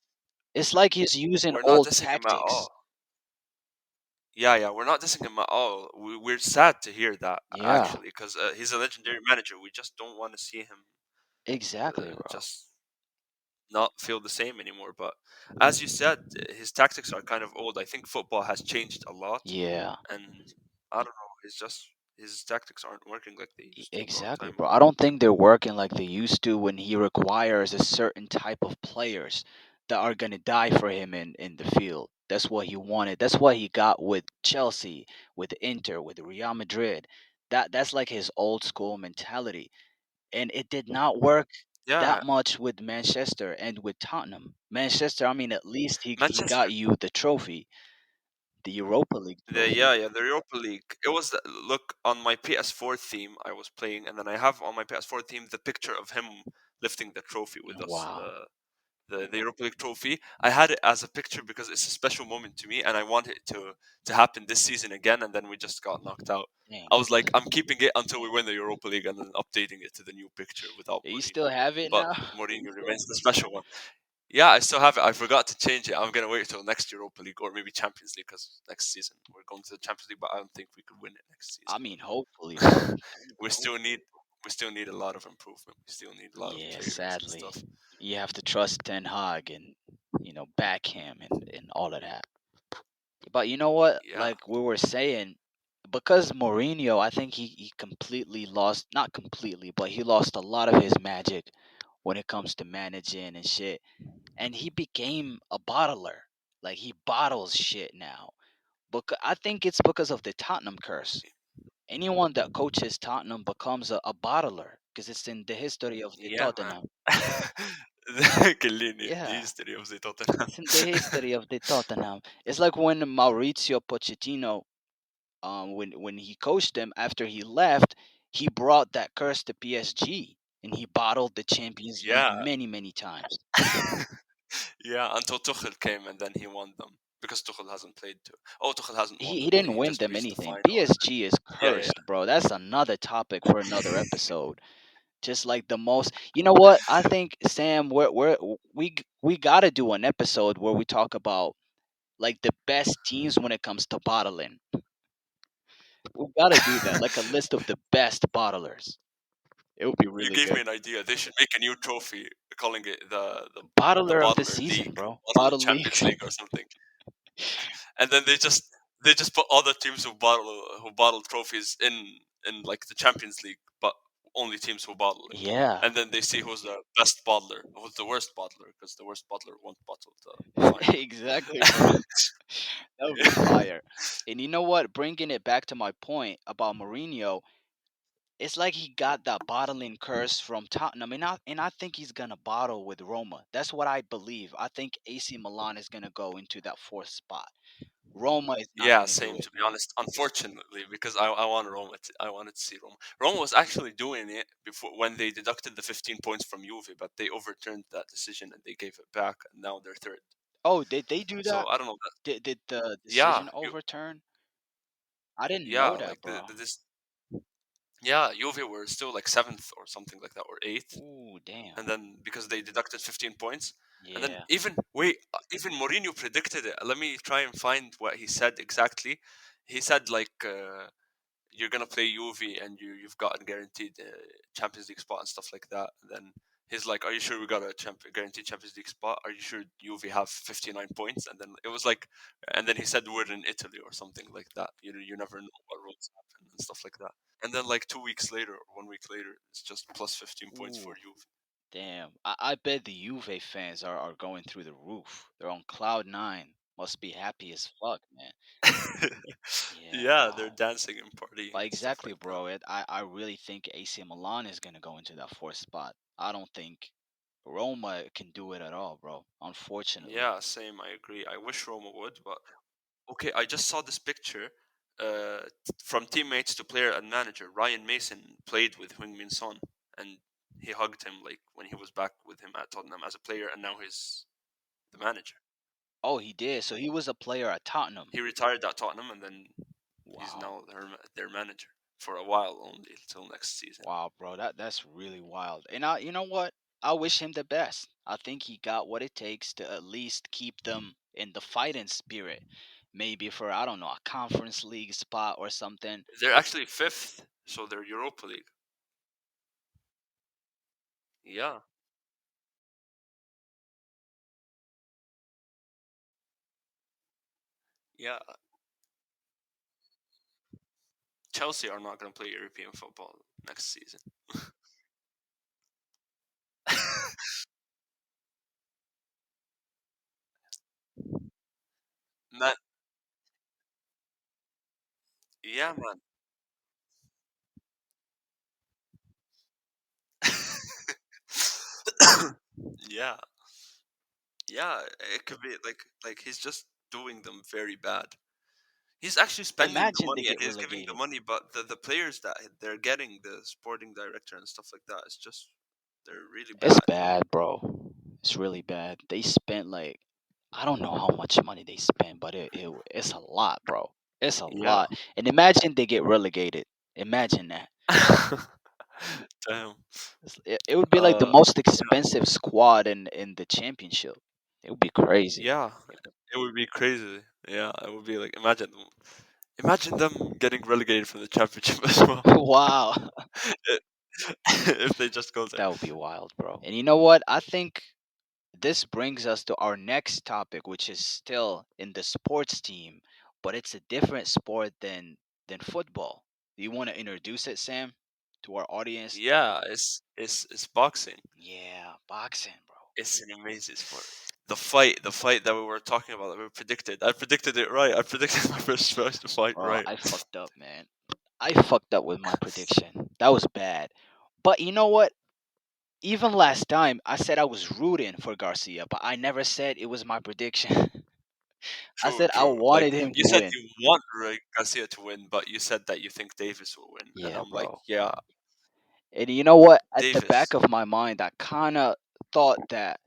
It's like he's using We're not old dissing him at tactics. all. Yeah, yeah, we're not dissing him at all. We're sad to hear that Yeah, actually, because he's a legendary manager. We just don't want to see him exactly, bro. just not feel the same anymore. But as you said, his tactics are kind of old. I think football has changed a lot, Yeah. and I don't know. It's just his tactics aren't working like they used to a long Exactly, time bro. I ago. don't think they're working like they used to when he requires a certain type of players that are gonna die for him in the field. That's what he wanted. That's what he got with Chelsea, with Inter, with Real Madrid. That's like his old school mentality, and it did not work. Yeah, that much with Manchester and with Tottenham. Manchester, I mean, at least he Manchester. got you the trophy, the Europa League trophy. The Europa League. It was look on my PS4 theme I was playing, and then I have on my PS4 theme the picture of him lifting the trophy with us. Wow, The Europa League trophy. I had it as a picture because it's a special moment to me, and I want it to happen this season again. And then we just got knocked out. dang. I was like, I'm keeping it until we win the Europa League, and then updating it to the new picture without You Mourinho. still have it But now? Mourinho remains the special one. Yeah, I still have it. I forgot to change it. I'm gonna wait till next Europa League or maybe Champions League because next season we're going to the Champions League, but I don't think we could win it next I mean, hopefully, season. bro. we still need we still need a lot of improvement. We still need a lot of Yeah, players and sadly, stuff. you have to trust Ten Hag and back him and all of that. But you know what? Yeah, Like we were saying, because Mourinho, I think he completely lost, not completely, but he lost a lot of his magic when it comes to managing and shit. And he became a bottler. Like he bottles shit now. But I think it's because of the Tottenham curse. Anyone that coaches Tottenham becomes a bottler because it's in the history of the yeah, man. Tottenham. Kellini, the Yeah, history of the Tottenham. it's in the history of the Tottenham. It's like when Maurizio Pochettino, when he coached them after he left, he brought that curse to PSG and he bottled the Champions League Yeah, many, many times. yeah. Until Tuchel came and then he won them because Tuchel hasn't played too. Oh, Tuchel hasn't won He them. didn't He win just them reached the anything. final. PSG is Yeah, yeah. cursed, bro. That's another topic for another episode. Just like the most, you know what? I think Sam, we gotta do an episode where we talk about like the best teams when it comes to bottling. We gotta do that, like a list of the best bottlers. It would be You really gave me good. an idea. They should make a new trophy, calling it the Bottler of the Bottler season, League, bro. Bottler Bottle Champions league. League or something. And then they just put all the teams who bottle trophies in like the Champions League, but only teams who bottle it. Yeah, And then they see who's the best bottler, who's the worst bottler, because the worst bottler won't bottle the final. exactly, bro. That would be fire. And you know what? Bringing it back to my point about Mourinho, it's like he got that bottling curse from Tottenham, and I think he's gonna bottle with Roma. That's what I believe. I think AC Milan is gonna go into that fourth spot. Roma is not Yeah, gonna do same it. to be honest. Unfortunately, because I want Roma. I wanted to see Roma. Roma was actually doing it before when they deducted the 15 points from Juve, but they overturned that decision and they gave it back, and now they're third. Oh, did they do So that? I don't know. Did the Yeah, decision overturn? I didn't yeah, know that, like bro. this. Yeah, Juve were still like seventh or something like that, or eighth, Ooh, damn. and then because they deducted 15 points, and then Yeah. even Mourinho predicted it. Let me try and find what he said exactly. He said like. You're gonna play Juve and you've got a guaranteed Champions League spot and stuff like that. And then he's like, "Are you sure we got a guaranteed Champions League spot? Are you sure Juve have 59 points?" And then it was like, and then he said, "We're in Italy" or something like that. You never know what roads happen and stuff like that. And then like 2 weeks later or 1 week later, it's just plus 15 points for Ooh, Juve. damn. I bet the Juve fans are going through the roof. They're on cloud nine. Must be happy as fuck, man. Yeah, Yeah, they're wow. dancing and partying But and stuff exactly, like that. bro. I really think AC Milan is gonna go into that fourth spot. I don't think Roma can do it at all, bro. Unfortunately. Yeah, same. I agree. I wish Roma would, but okay, I just saw this picture. From teammates to player and manager, Ryan Mason played with Heung-min Son, and he hugged him like when he was back with him at Tottenham as a player, and now he's the manager. Oh, he did. So he was a player at Tottenham. He retired at Tottenham, and then he's Wow. now their manager for a while only until next season. Wow, bro, that's really wild. And you know what? I wish him the best. I think he got what it takes to at least keep them in the fighting spirit. Maybe for I don't know a conference league spot or something. They're actually fifth, so they're Europa League. Yeah, yeah. Chelsea are not going to play European football next season. Man, yeah, man. Yeah, yeah. It could be like he's just doing them very bad. He's actually spending the Imagine they money and get he's giving the relegated. money, but the players that they're getting, the sporting director and stuff like that, is just they're really It's bad. bad, bro. It's really bad. They spent like I don't know how much money they spent, but it's a lot, bro. It's a Yeah. lot. And imagine they get relegated. Imagine that. Damn. It would be like the most Yeah. expensive squad in the championship. It would be crazy. Yeah. It would be crazy. Yeah, it would be like imagine them getting relegated from the championship as well. Wow. If they just go there. That would be wild, bro. And you know what? I think this brings us to our next topic, which is still in the sports team, but it's a different sport than football. Do you want to introduce it, Sam, to our audience? Yeah, it's boxing. Yeah, boxing, bro. It's an amazing sport. The fight that we were talking about that we predicted. I predicted it right. I predicted my first fight Bro, right. I fucked up, man. I fucked up with my prediction. That was bad. But you know what? Even last time, I said I was rooting for Garcia, but I never said it was my prediction. I True, said I true. Like wanted him you to said, win. you want Garcia to win, but you said that you think Davis will win, and Yeah, I'm like, bro. yeah, And you know what? At the back Davis. of my mind, I kind of thought that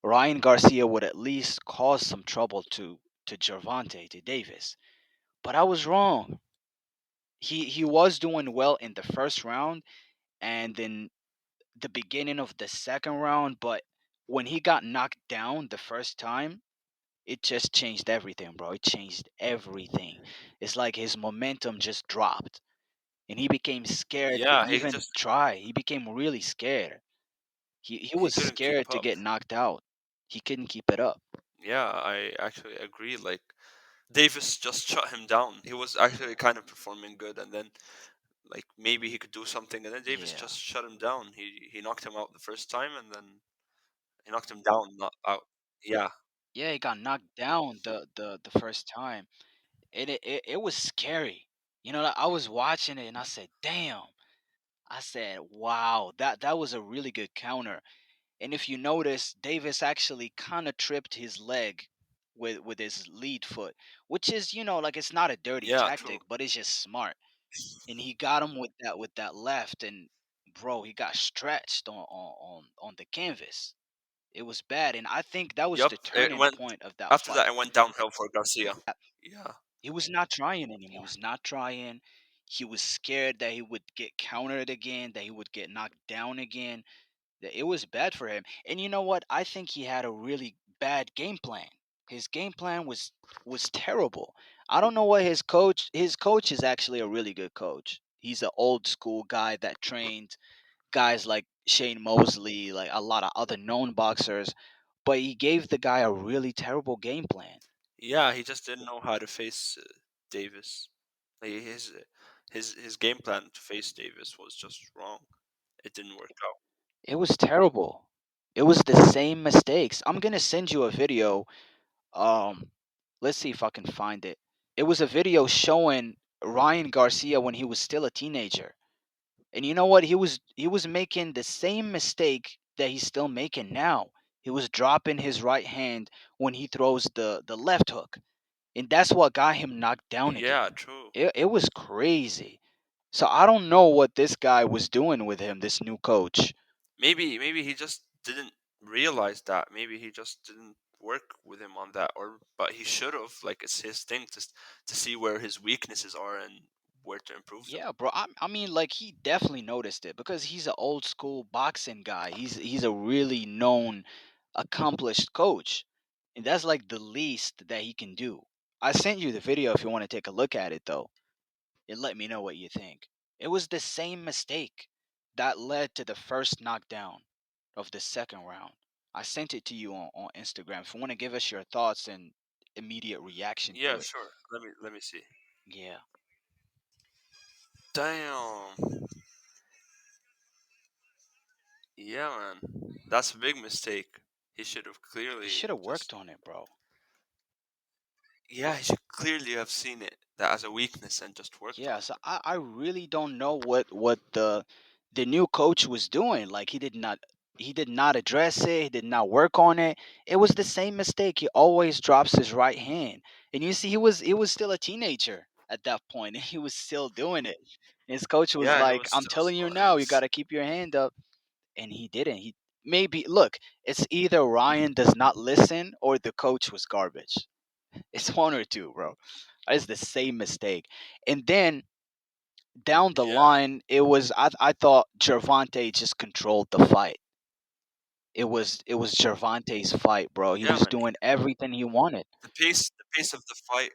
Ryan Garcia would at least cause some trouble to Gervonta, to Davis. But I was wrong. He was doing well in the first round and then the beginning of the second round, but when he got knocked down the first time, it just changed everything, bro. It changed everything. It's like his momentum just dropped and he became scared to Yeah, even try. He became really scared. He he was couldn't keep scared to up. get knocked out. He couldn't keep it up. Yeah, I actually agree. Like Davis just shut him down. He was actually kind of performing good, and then like maybe he could do something, and then Davis Yeah. just shut him down. He knocked him out the first time, and then he knocked him down, not out. Yeah, Yeah, he got knocked down the first time. It was scary. You know, like, I was watching it and I said, "Damn." I said, "Wow, that was a really good counter." And if you notice, Davis actually kind of tripped his leg with his lead foot, which is, like it's not a dirty yeah, true. tactic, but it's just smart. And he got him with that left and bro, he got stretched on the canvas. It was bad, and I think that was Yup, the it turning went point of that after that. fight. It went downhill for Garcia. Yeah, He was not trying anymore. He was not trying. He was scared that he would get countered again, that he would get knocked down again. That it was bad for him. And you know what? I think he had a really bad game plan. His game plan was terrible. I don't know what his coach is actually a really good coach. He's an old school guy that trained guys like Shane Mosley, like a lot of other known boxers, but he gave the guy a really terrible game plan. yeah. He just didn't know how to face Davis. Like, his game plan to face Davis was just wrong. It didn't work out. It was terrible. It was the same mistakes. I'm gonna send you a video. Um, let's see if I can find it. It was a video showing Ryan Garcia when he was still a teenager. And you know what? He was making the same mistake that he's still making now. He was dropping his right hand when he throws the left hook. And that's what got him knocked down Yeah, again. true. It was crazy. So I don't know what this guy was doing with him, this new coach. Maybe he just didn't realize that. Maybe he just didn't work with him on that, or but he should have. Like it's his thing to see where his weaknesses are and where to improve them. Yeah, bro. I mean, like he definitely noticed it because he's an old school boxing guy. He's a really known, accomplished coach, and that's like the least that he can do. I sent you the video if you want to take a look at it, though, and let me know what you think. It was the same mistake that led to the first knockdown of the second round. I sent it to you on Instagram. If you want to give us your thoughts and immediate reaction to Yeah, it. sure. Let me see. Yeah, Damn. Yeah, man. That's a big mistake. He should have he clearly should have just. worked on it, bro. Yeah, he should clearly have seen it that as a weakness and just worked Yeah, on so it. I really don't know what the new coach was doing. Like he did not. He did not address it. He did not work on it. It was the same mistake. He always drops his right hand, and you see, he was still a teenager at that point, and he was still doing it. His coach was Yeah, he like, was "I'm still telling you slow, now, you got to keep your hand up," and he didn't. He maybe look. It's either Ryan does not listen or the coach was garbage. It's one or two, bro. It's the same mistake. And then down the yeah, line, I thought Gervonta just controlled the fight. It was Gervonta's fight, bro. He yeah, was man. doing everything he wanted. The pace of the fight,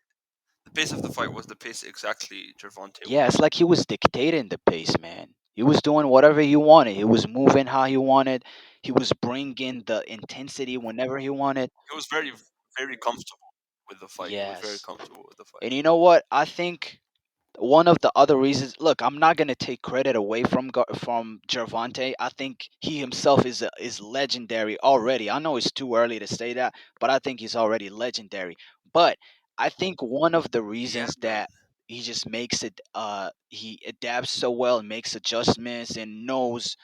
the pace of the fight was the pace exactly Gervonta Yeah, it's wanted. like he was dictating the pace, man. He was doing whatever he wanted. He was moving how he wanted. He was bringing the intensity whenever he wanted. He was very comfortable with the fight. He was very Yes. comfortable with the fight. And you know what? I think one of the other reasons, look, I'm not gonna take credit away from Gervonta. I think he himself is legendary already. I know it's too early to say that, but I think he's already legendary. But I think one of the Yeah, reasons man. that he just makes it, he adapts so well and makes adjustments and knows,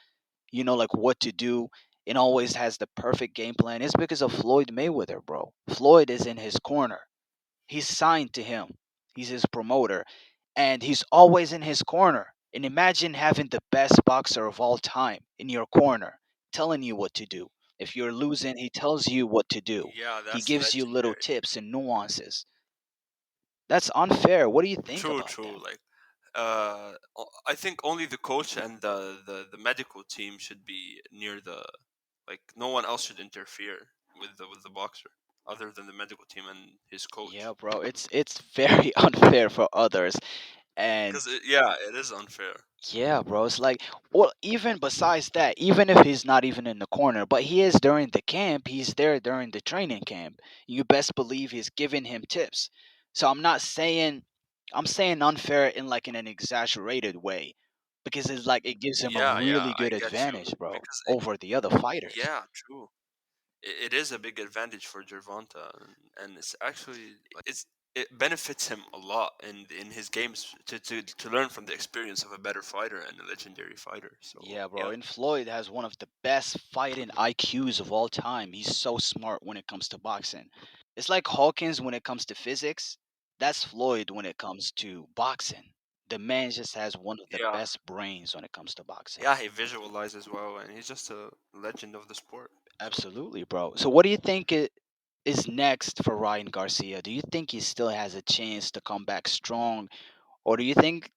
like what to do, and always has the perfect game plan is because of Floyd Mayweather, bro. Floyd is in his corner. He's signed to him. He's his promoter, and he's always in his corner. And imagine having the best boxer of all time in your corner, telling you what to do. If you're losing, he tells you what to do. Yeah, He that's gives you little legendary. tips and nuances. That's unfair. What do you think True, about true. that? Like, I think only the coach and the medical team should be near the, like, no one else should interfere with the boxer other than the medical team and his Yeah, coach. bro, it's very unfair for others. And Because yeah, it is unfair. yeah, bro. It's like, well, even besides that, even if he's not even in the corner, but he is during the camp, he's there during the training camp. You best believe he's giving him tips. So I'm saying unfair in like in an exaggerated way because it's like it gives him a Yeah, yeah, really I good get you. advantage, bro, Because over the other fighters. yeah, true. It is a big advantage for Gervonta, and it's actually like it benefits him a lot in his games to learn from the experience of a better fighter and a legendary fighter. So Yeah, bro. yeah, And Floyd has one of the best fighting IQs of all time. He's so smart when it comes to boxing. It's like Hawkins when it comes to physics. That's Floyd when it comes to boxing. The man just has one of the yeah, best brains when it comes to boxing. yeah. He visualizes well, and he's just a legend of the sport. So Absolutely, bro. So, what do you think is next for Ryan Garcia? Do you think he still has a chance to come back strong, or do you think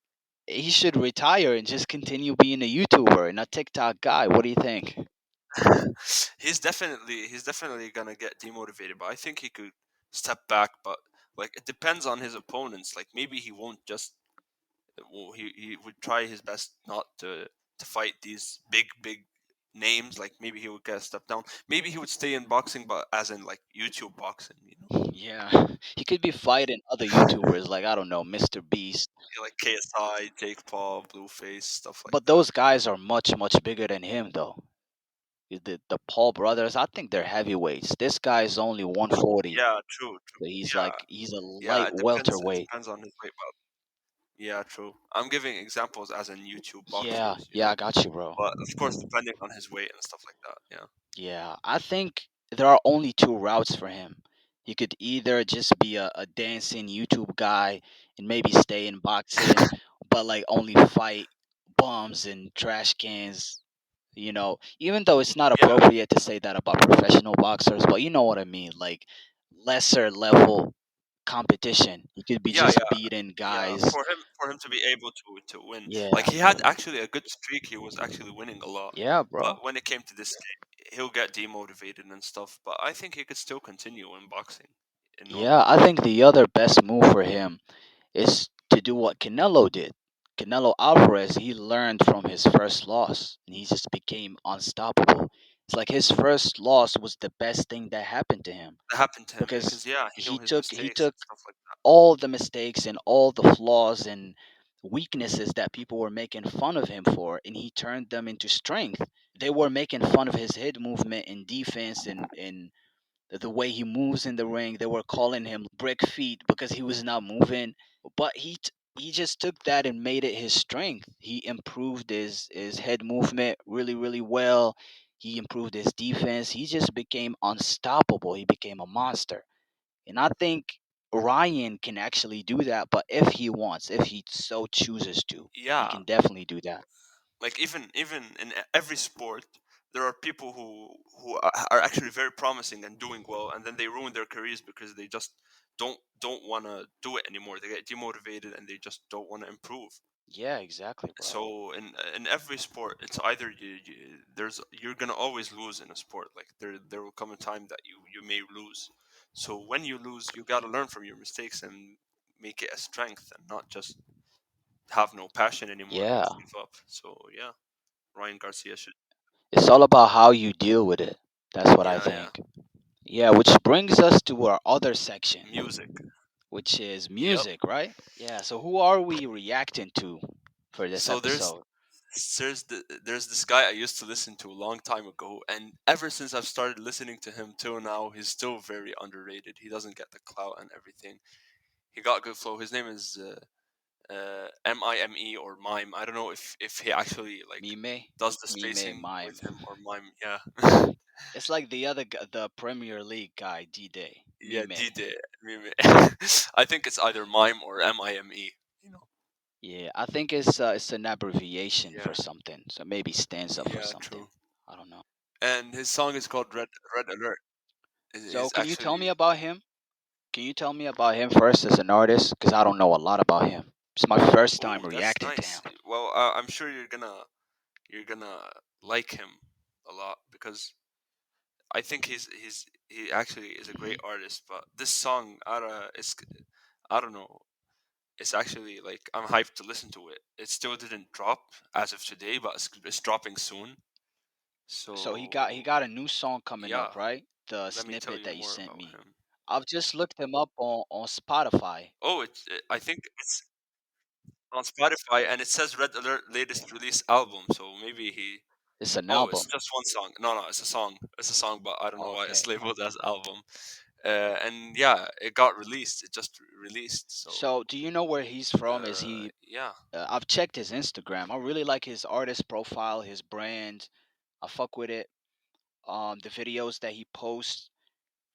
he should retire and just continue being a YouTuber and a TikTok guy? What do you think? he's definitely gonna get demotivated, but I think he could step back. But like it depends on his opponents. Like maybe he won't just well, he would try his best not to fight these big names. Like maybe he would get a step down. Maybe he would stay in boxing, but as in like YouTube boxing. Yeah, he could be fighting other YouTubers like I don't know, Mr. Beast, Yeah, like KSI, Jake Paul, Blueface, stuff like but that. those guys are much bigger than him though. The Paul brothers, I think they're heavyweights. This guy is only 140, Yeah, true, true. so he's Yeah, like he's a yeah. light It depends. It welterweight. depends on his weight. But yeah, true. I'm giving examples as in YouTube Yeah, boxers. yeah, I got you, bro. But of course, depending on his weight and stuff like that. Yeah. Yeah, I think there are only two routes for him. He could either just be a dancing YouTube guy and maybe stay in boxing, but like only fight bums and trash cans. Even though it's not Yeah, appropriate to say that about professional boxers, but you know what I mean, like lesser level competition. He could be yeah, just yeah. beating Yeah, guys. for him to be able to win, like Yeah, he had actually a good streak. He was actually winning a lot, yeah, but bro. when it came to this game, he'll get demotivated and stuff. But I think he could still continue in boxing in Yeah, normal I life. think the other best move for him is to do what Canelo did. Canelo Alvarez, he learned from his first loss and he just became unstoppable. It's like his first loss was the best thing that happened to him That happened to him because because yeah, he knew he his took he mistakes took and stuff like that. all the mistakes and all the flaws and weaknesses that people were making fun of him for and he turned them into strength. They were making fun of his head movement and defense and the way he moves in the ring. They were calling him brick feet because he was not moving, but he just took that and made it his strength. He improved his head movement really well. He improved his defense. He just became unstoppable. He became a monster. And I think Ryan can actually do that, but if he wants, if he so chooses to, he Yeah, can definitely do that. like even in every sport, there are people who are actually very promising and doing well, and then they ruin their careers because they just don't want to do it anymore. They get demotivated and they just don't want to improve. Yeah, exactly, bro. So in every sport, it's either you're gonna always lose in a sport. Like there will come a time that you may lose. So when you lose, you gotta learn from your mistakes and make it a strength, and not just have no passion anymore and Yeah. give up. So yeah, Ryan Garcia should. It's all about how you deal with it. That's what I Yeah, yeah. think. Yeah, which brings us to our other section, Music. which is Yep. music, right? Yeah, so who are we reacting to for this So episode? there's this guy I used to listen to a long time ago, and ever since I've started listening to him till now, he's still very underrated. He doesn't get the clout and everything. He got good flow. His name is M.I.M.E or Mime. I don't know if he actually like Mime? does the Mime, spacing Mime. with him or Mime. Yeah, It's like the other the Premier League guy, D-Day. yeah, Mime. D-Day. Mime. I think it's either Mime or M.I.M.E. You know. Yeah, I think it's an abbreviation Yeah, for something. So maybe stands up for yeah, something. true. I don't know. And his song is called Red Alert. So Is can you tell me actually. about him? Can you tell me about him first as an artist? Because I don't know a lot about him. It's my first time Oh, that's reacting to him. nice. Well, I'm sure you're gonna like him a lot because I think he actually is a great Hmm. artist. But this song, I don't know. It's actually like I'm hyped to listen to it. It still didn't drop as of today, but it's dropping soon. So he So got a new song coming yeah, up, right? The let me tell snippet you that you more sent about me. him. I've just looked him up on Spotify. Oh, I think it's on Spotify, and it says Red Alert latest release album. So maybe he. It's an Oh, it's album. just one song. No, no, it's a song. It's a song, but I don't know why it's Okay. labeled as album. And yeah, it got released. It just released. So So do you know where he's from? Is he? yeah, I've checked his Instagram. I really like his artist profile, his brand. I fuck with it. The videos that he posts,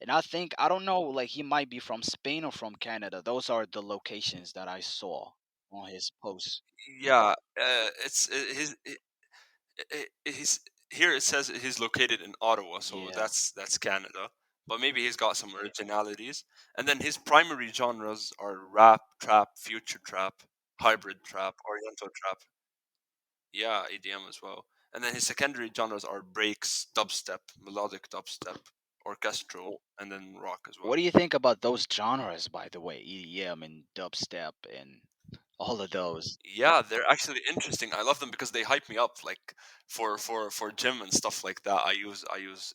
and I think I don't know, like he might be from Spain or from Canada. Those are the locations that I saw on his posts. yeah. It's he's here. It says he's located in Ottawa, so Yeah. that's Canada. But maybe he's got some originalities. And then his primary genres are rap, trap, future trap, hybrid trap, oriental trap. Yeah, EDM as well. And then his secondary genres are breaks, dubstep, melodic dubstep, orchestral, and then rock as What well. do you think about those genres, by the way? EDM and dubstep and all of those. Yeah, they're actually interesting. I love them because they hype me up. Like for gym and stuff like that. I use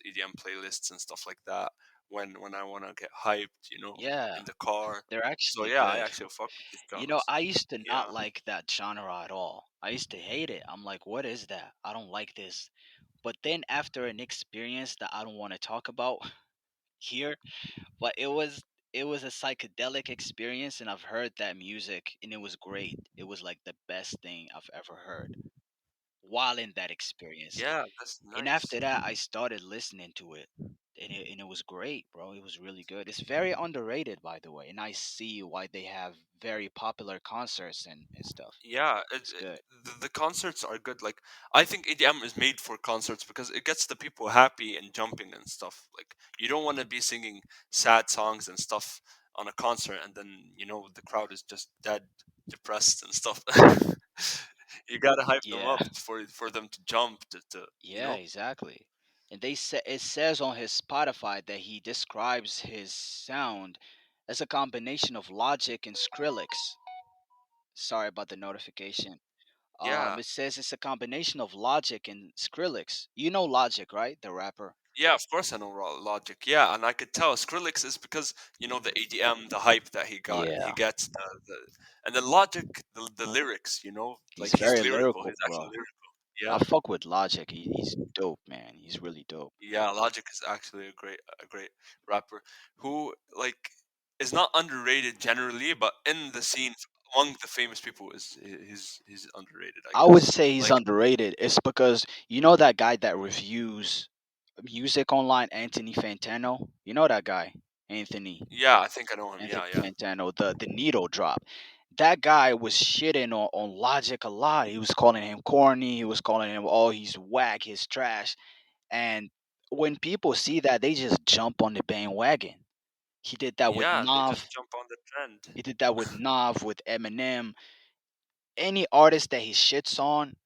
EDM playlists and stuff like that when I want to get hyped. Yeah, In the car. they're So actually yeah, I good. actually fuck with these You know, genres. I used to not Yeah, like that genre at all. I used to hate it. I'm like, what is that? I don't like this. But then after an experience that I don't want to talk about here, but it was a psychedelic experience, and I've heard that music and it was great. It was like the best thing I've ever heard while in that experience. yeah, that's And nice. after that, I started listening to it. And it was great, bro. It was really good. It's very underrated, by the way. And I see why they have very popular concerts and stuff. Yeah, It's good. the concerts are good. Like I think EDM is made for concerts because it gets the people happy and jumping and stuff. Like you don't want to be singing sad songs and stuff on a concert, and then the crowd is just dead, depressed and stuff. You gotta hype them Yeah. up for them to jump Yeah, exactly. And they say it says on his Spotify that he describes his sound as a combination of Logic and Skrillex. Sorry about the notification. Yeah. It says it's a combination of Logic and Skrillex. You know Logic, right? The rapper. Yeah, of course I know Logic. Yeah, and I could tell Skrillex is because the ADM, the hype that he Yeah, gets, and the Logic, the lyrics. he's Like he's very lyrical. lyrical, He's actually bro. lyrical. I Yeah, fuck with Logic. He's dope, man. He's really dope. yeah. Logic is actually a great rapper who like is not underrated generally, but in the scene among the famous people is he's underrated, I I would guess. say he's Like, underrated. It's because you know that guy that reviews music online, Anthony Fantano. You know that guy, Anthony yeah, I think I know him. Anthony Yeah, yeah, Fantano, the needle drop. That guy was shitting on Logic a lot. He was calling him corny. He was calling him, oh, he's whack, he's trash. And when people see that, they just jump on the bandwagon. He did that with yeah. They Nav. just jump on the trend. He did that with Nav, with Eminem. Any artist that he shits on,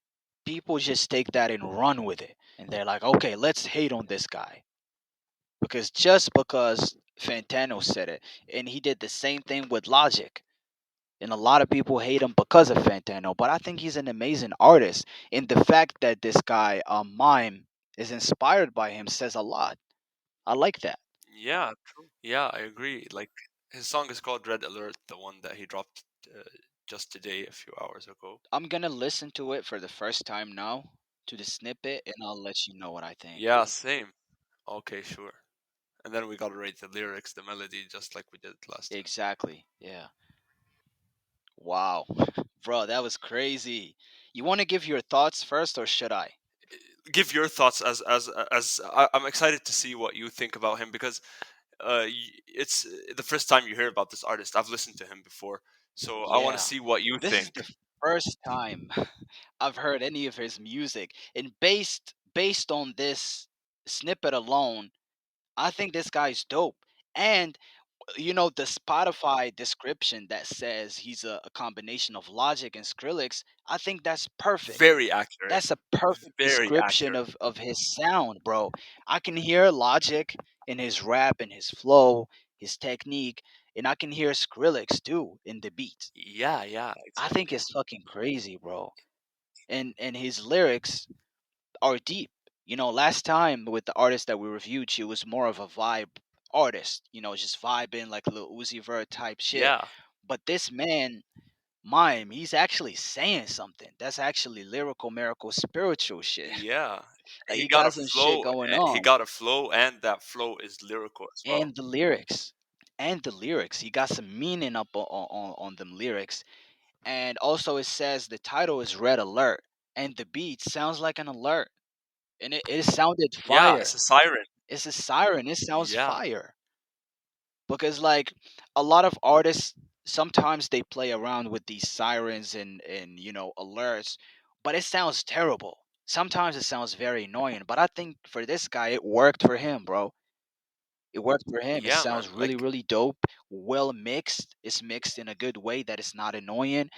people just take that and run with it. And they're like, okay, let's hate on this guy. Because just because Fantano said it, and he did the same thing with Logic. And a lot of people hate him because of Fantano, but I think he's an amazing artist. And the fact that this guy, Mime, is inspired by him says a lot. I like that. Yeah, true. Yeah, I agree. Like his song is called Red Alert, the one that he dropped just today, a few hours ago. I'm gonna listen to it for the first time now, to the snippet, and I'll let you know what I think. Yeah, same. Okay, sure. And then we gotta rate the lyrics, the melody, just like we did last time. Exactly. Yeah. Wow. Bro, that was crazy. You want to give your thoughts first, or should I? Give your thoughts as I'm excited to see what you think about him because it's the first time you hear about this artist. I've listened to him before, so I want to Yeah. see what you This is think. the first time I've heard any of his music, and based on this snippet alone, I think this guy's dope. And the Spotify description that says he's a combination of Logic and Skrillex, I think that's perfect. Very accurate. That's a perfect Very description accurate. of his sound, bro. I can hear Logic in his rap and his flow, his technique, and I can hear Skrillex too in the beat. Yeah, yeah, I think exactly. it's fucking crazy, bro. And his lyrics are deep. Last time with the artist that we reviewed, she was more of a vibe artist, just vibing like Lil Uzi Vert type shit. Yeah, But this man, Mime, he's actually saying something. That's actually lyrical, miracle, spiritual shit. yeah. Like He he got a got some shit flow. going He on. got a flow, and that flow is lyrical as well. And the lyrics. And the lyrics. He got some meaning up on them lyrics. And also it says the title is Red Alert. And the beat sounds like an alert. And it sounded Yeah, fire. it's a siren. It's a siren. It sounds Yeah, fire. Because like a lot of artists sometimes they play around with these sirens and alerts, but it sounds terrible. Sometimes it sounds very annoying, but I think for this guy it worked for him, bro. It worked for him. It yeah, man. sounds really, Like, really dope. Well mixed. It's mixed in a good way that it's not annoying.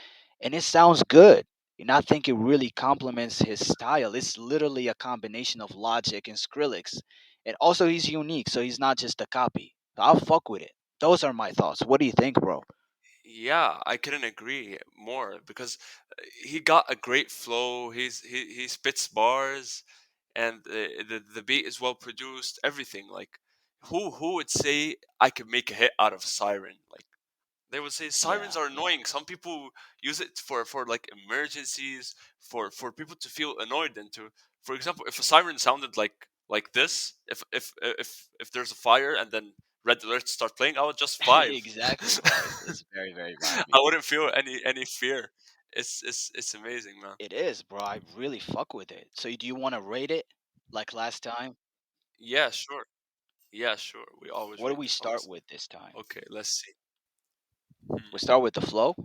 And it sounds good. And I think it really complements his style. It's literally a combination of Logic and Skrillex. And also he's unique, so he's not just a copy. So I'll fuck with it. Those are my thoughts. What do you think, bro? yeah, I couldn't agree more because he got a great flow. He spits bars, and the beat is well produced. Everything like, who would say I could make a hit out of Siren? Like, they would say sirens Yeah, are yeah. annoying. Some people use it for like emergencies, for people to feel annoyed and to, for example, if a siren sounded like this, if there's a fire and then red alerts start playing, I would just vibe. Exactly, bro. It's very, very I vibey. wouldn't feel any fear. It's amazing, man. It is, bro. I really fuck with it. So do you want to rate it like last time? Yeah, sure. Yeah, sure. We always What do rate we the start songs. with this time? Okay, let's see. We Hmm. start with the flow?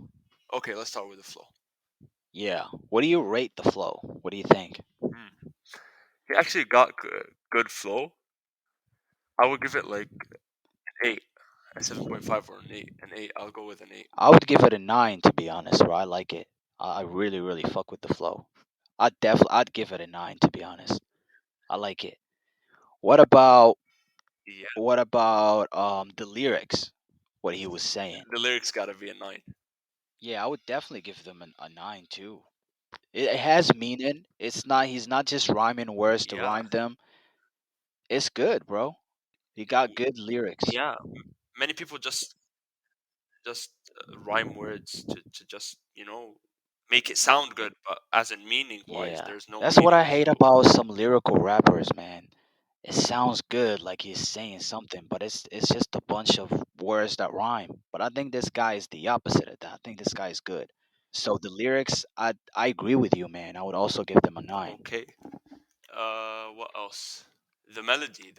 Okay, let's start with the flow. Yeah. What do you rate the flow? What do you think? Hmm. He actually got good flow. I would give it like eight, a 7.5 or an eight. An eight. I'll go with an eight. I would give it a 9 to be honest, bro. I like it. I really, really fuck with the flow. I'd give it a 9 to be honest. I like it. What about Yeah, the lyrics? What he was saying? the lyrics gotta be a nine. Yeah, I would definitely give them a 9 too. It has meaning. It's not he's not just rhyming words to Yeah, rhyme them. It's good, bro. He got y- good lyrics. yeah. Many people just rhyme words to just make it sound good, but as in meaning wise, Yeah. there's no That's what I meaning. hate So about some lyrical rappers, man. It sounds good, like he's saying something, but it's just a bunch of words that rhyme. But I think this guy is the opposite of that. I think this guy is good. So the lyrics, I agree with you, man. I would also give them a nine. Okay. What else? The melody,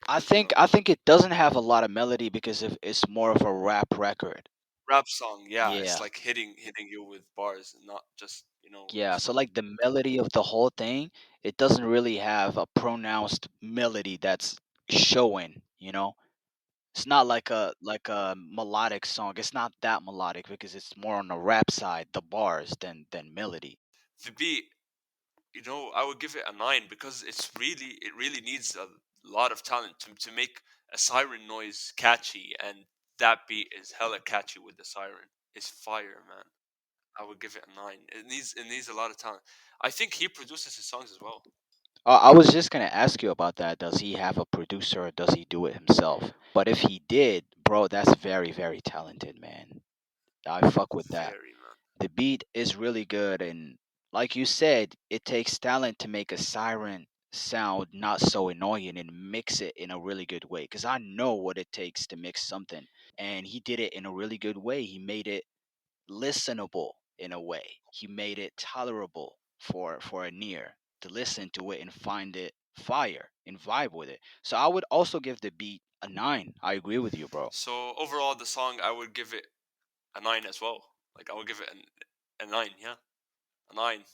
I because think I think it doesn't have a lot of melody because if it's more of a rap record. rap song, yeah, it's Yeah, like hitting you with bars, not just yeah. So some. like the melody of the whole thing, it doesn't really have a pronounced melody that's showing. It's not like a melodic song. It's not that melodic because it's more on the rap side, the bars than melody. The beat, I would give it a 9 because it really needs a lot of talent to make a siren noise catchy, and that beat is hella catchy with the siren. It's fire, man. I would give it a 9. It needs a lot of talent. I think he produces his songs as well. I was just gonna ask you about that. Does he have a producer or does he do it himself? But if he did, bro, that's very very talented, man. I fuck with that. Very, man. The beat is really good, and like you said, it takes talent to make a siren sound not so annoying and mix it in a really good way. Because I know what it takes to mix something, and he did it in a really good way. He made it listenable in a way. He made it tolerable for a near to listen to it and find it fire and vibe with it. So I would also give the beat a nine. I agree with you, bro. So overall, the song I would give it a 9 as well. Like I would give it a 9. Yeah, a 9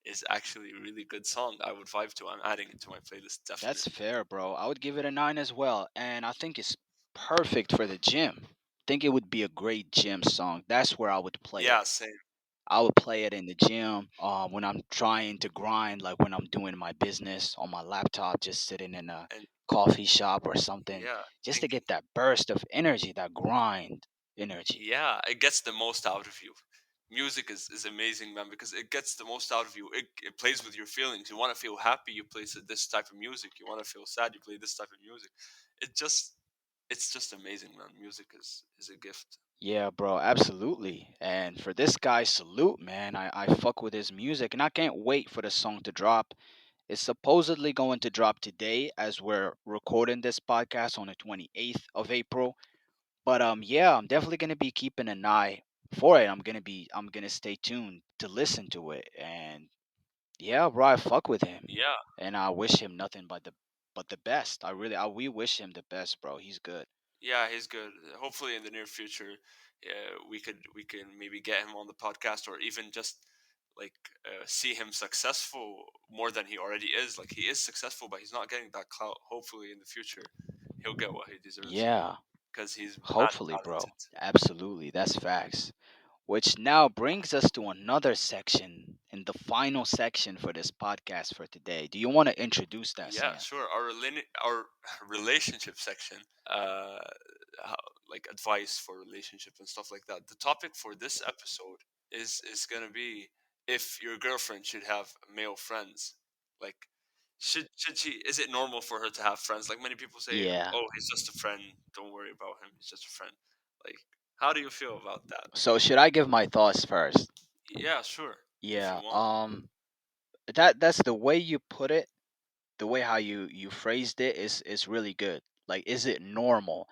is actually a really good song. I would vibe to. I'm adding it to my playlist That's definitely. fair, bro. I would give it a nine as well. And I think it's perfect for the gym. Think it would be a great gym song. That's where I would play it. Yeah, same. I would play it in the gym when I'm trying to grind, like when I'm doing my business on my laptop, just sitting in a And coffee shop or something, yeah, just to thinking. get that burst of energy, that grind energy. Yeah, it gets the most out of you. Music is amazing, man, because it gets the most out of you. It plays with your feelings. You want to feel happy, you play this type of music. You want to feel sad, you play this type of music. It just, it's just amazing, man. Music is a gift. Yeah, bro, absolutely. And for this guy, salute, man. I fuck with his music, and I can't wait for the song to drop. It's supposedly going to drop today as we're recording this podcast on the 28th of April. But yeah, I'm definitely going to be keeping an eye for it. I'm going to stay tuned to listen to it. And yeah, bro, I fuck with him. Yeah, And I wish him nothing but the best. We wish him the best, bro. He's good. yeah, he's good. Hopefully, in the near future, we can maybe get him on the podcast, or even just like see him successful more than he already is. Like he is successful, but he's not getting that clout. Hopefully, in the future, he'll get what he deserves Yeah, because he's mad hopefully, bro. talented. Absolutely. That's facts. Which now brings us to another section, in the final section for this podcast for today. Do you want to introduce that, Yeah, Sam? sure. Our relationship section, uh, how, like advice for relationship and stuff like that. The topic for this episode is gonna be if your girlfriend should have male friends. Like, should she? Is it normal for her to have friends? Like many people say, Yeah. "Oh, he's just a friend. Don't worry about him. He's just a friend." Like, how do you feel about that? So should I give my thoughts first? Yeah, sure. If you Yeah. want. That's the way you put it, the way how you phrased it is really good. Like, is it normal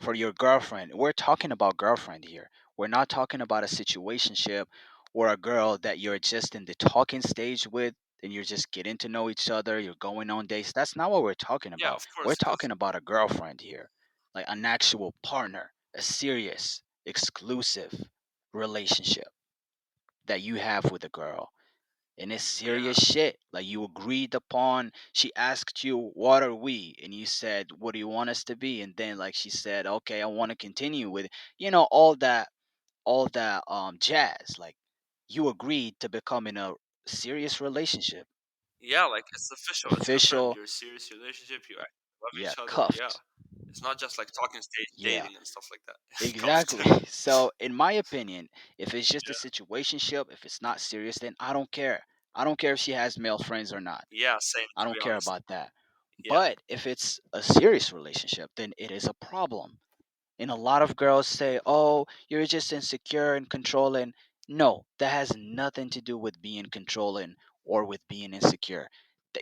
for your girlfriend? We're talking about girlfriend here. We're not talking about a situationship or a girl that you're just in the talking stage with and you're just getting to know each other, you're going on dates. That's not what we're talking Yeah, about. of We're course. Because talking about a girlfriend here. Like an actual partner, a serious, exclusive relationship that you have with a girl, and it's yeah, serious shit. Like you agreed upon. She asked you, "What are we?" And you said, "What do you want us to be?" And then like she said, "Okay, I want to continue with all that jazz." Like you agreed to become in a serious relationship, yeah, like it's official. It's confirmed. official. You're a serious relationship. You actually love Yeah, each other. Yeah, cuffed. it's not just like talking stage Yeah, dating and stuff like that. Cuffed. exactly. So in my opinion, if it's just a Yeah, situationship, if it's not serious, then I don't care. I don't care if she has male friends or not. yeah, same. I To don't be care honest. about that. Yeah, But if it's a serious relationship, then it is a problem. And a lot of girls say, "Oh, you're just insecure and controlling." No, that has nothing to do with being controlling or with being insecure.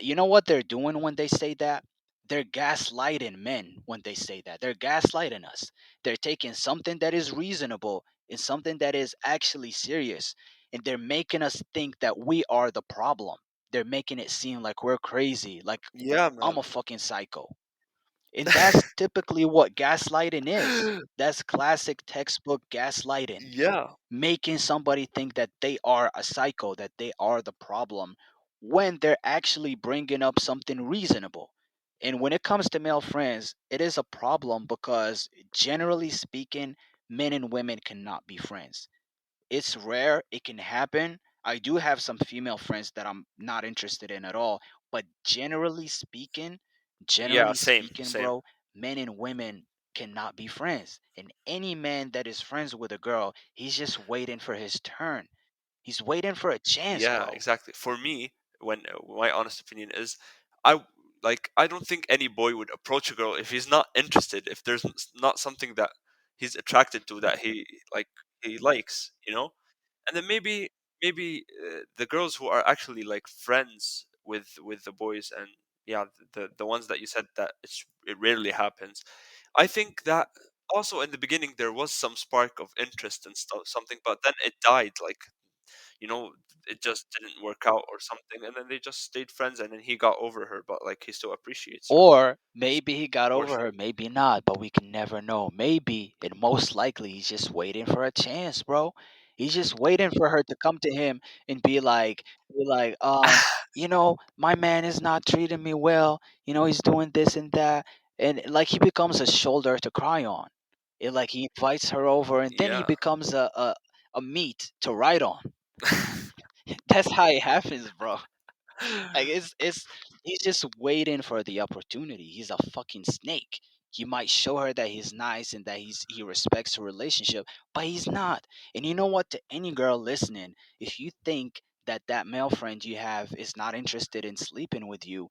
You know what they're doing when they say that? They're gaslighting men when they say that. They're gaslighting us. They're taking something that is reasonable and something that is actually serious, and they're making us think that we are the problem. They're making it seem like we're crazy, like Yeah, I'm man. a fucking psycho. And that's typically what gaslighting is. That's classic textbook gaslighting, Yeah, making somebody think that they are a psycho, that they are the problem, when they're actually bringing up something reasonable. And when it comes to male friends, it is a problem because, generally speaking, men and women cannot be friends. It's rare, it can happen. I do have some female friends that I'm not interested in at all, but yeah, generally same, speaking, same. bro, men and women cannot be friends. And any man that is friends with a girl, he's just waiting for his turn. He's waiting for a chance, Yeah, bro. exactly. For me, when my honest opinion is, I I don't think any boy would approach a girl if he's not interested, if there's not something that he's attracted to, that like he likes, you know. And then maybe the girls who are actually like friends with the boys, and yeah, the ones that you said that it rarely happens. I think that also in the beginning there was some spark of interest and stuff, something, but then it died. Like, you know, it just didn't work out or something, and then they just stayed friends, and then he got over her, but like he still appreciates her. Or It's maybe he got over unfortunate. her, maybe not, but we can never know. Maybe, and most likely, he's just waiting for a chance, bro. He's just waiting for her to come to him and be like, my man is not treating me well. He's doing this and that, and like he becomes a shoulder to cry on. Like he invites her over, and then he Yeah. becomes a meat to ride on. That's how it happens, bro. Like it's he's just waiting for the opportunity. He's a fucking snake. He might show her that he's nice and that he respects her relationship, but he's not. And you know what? To any girl listening, if you think that that male friend you have is not interested in sleeping with you,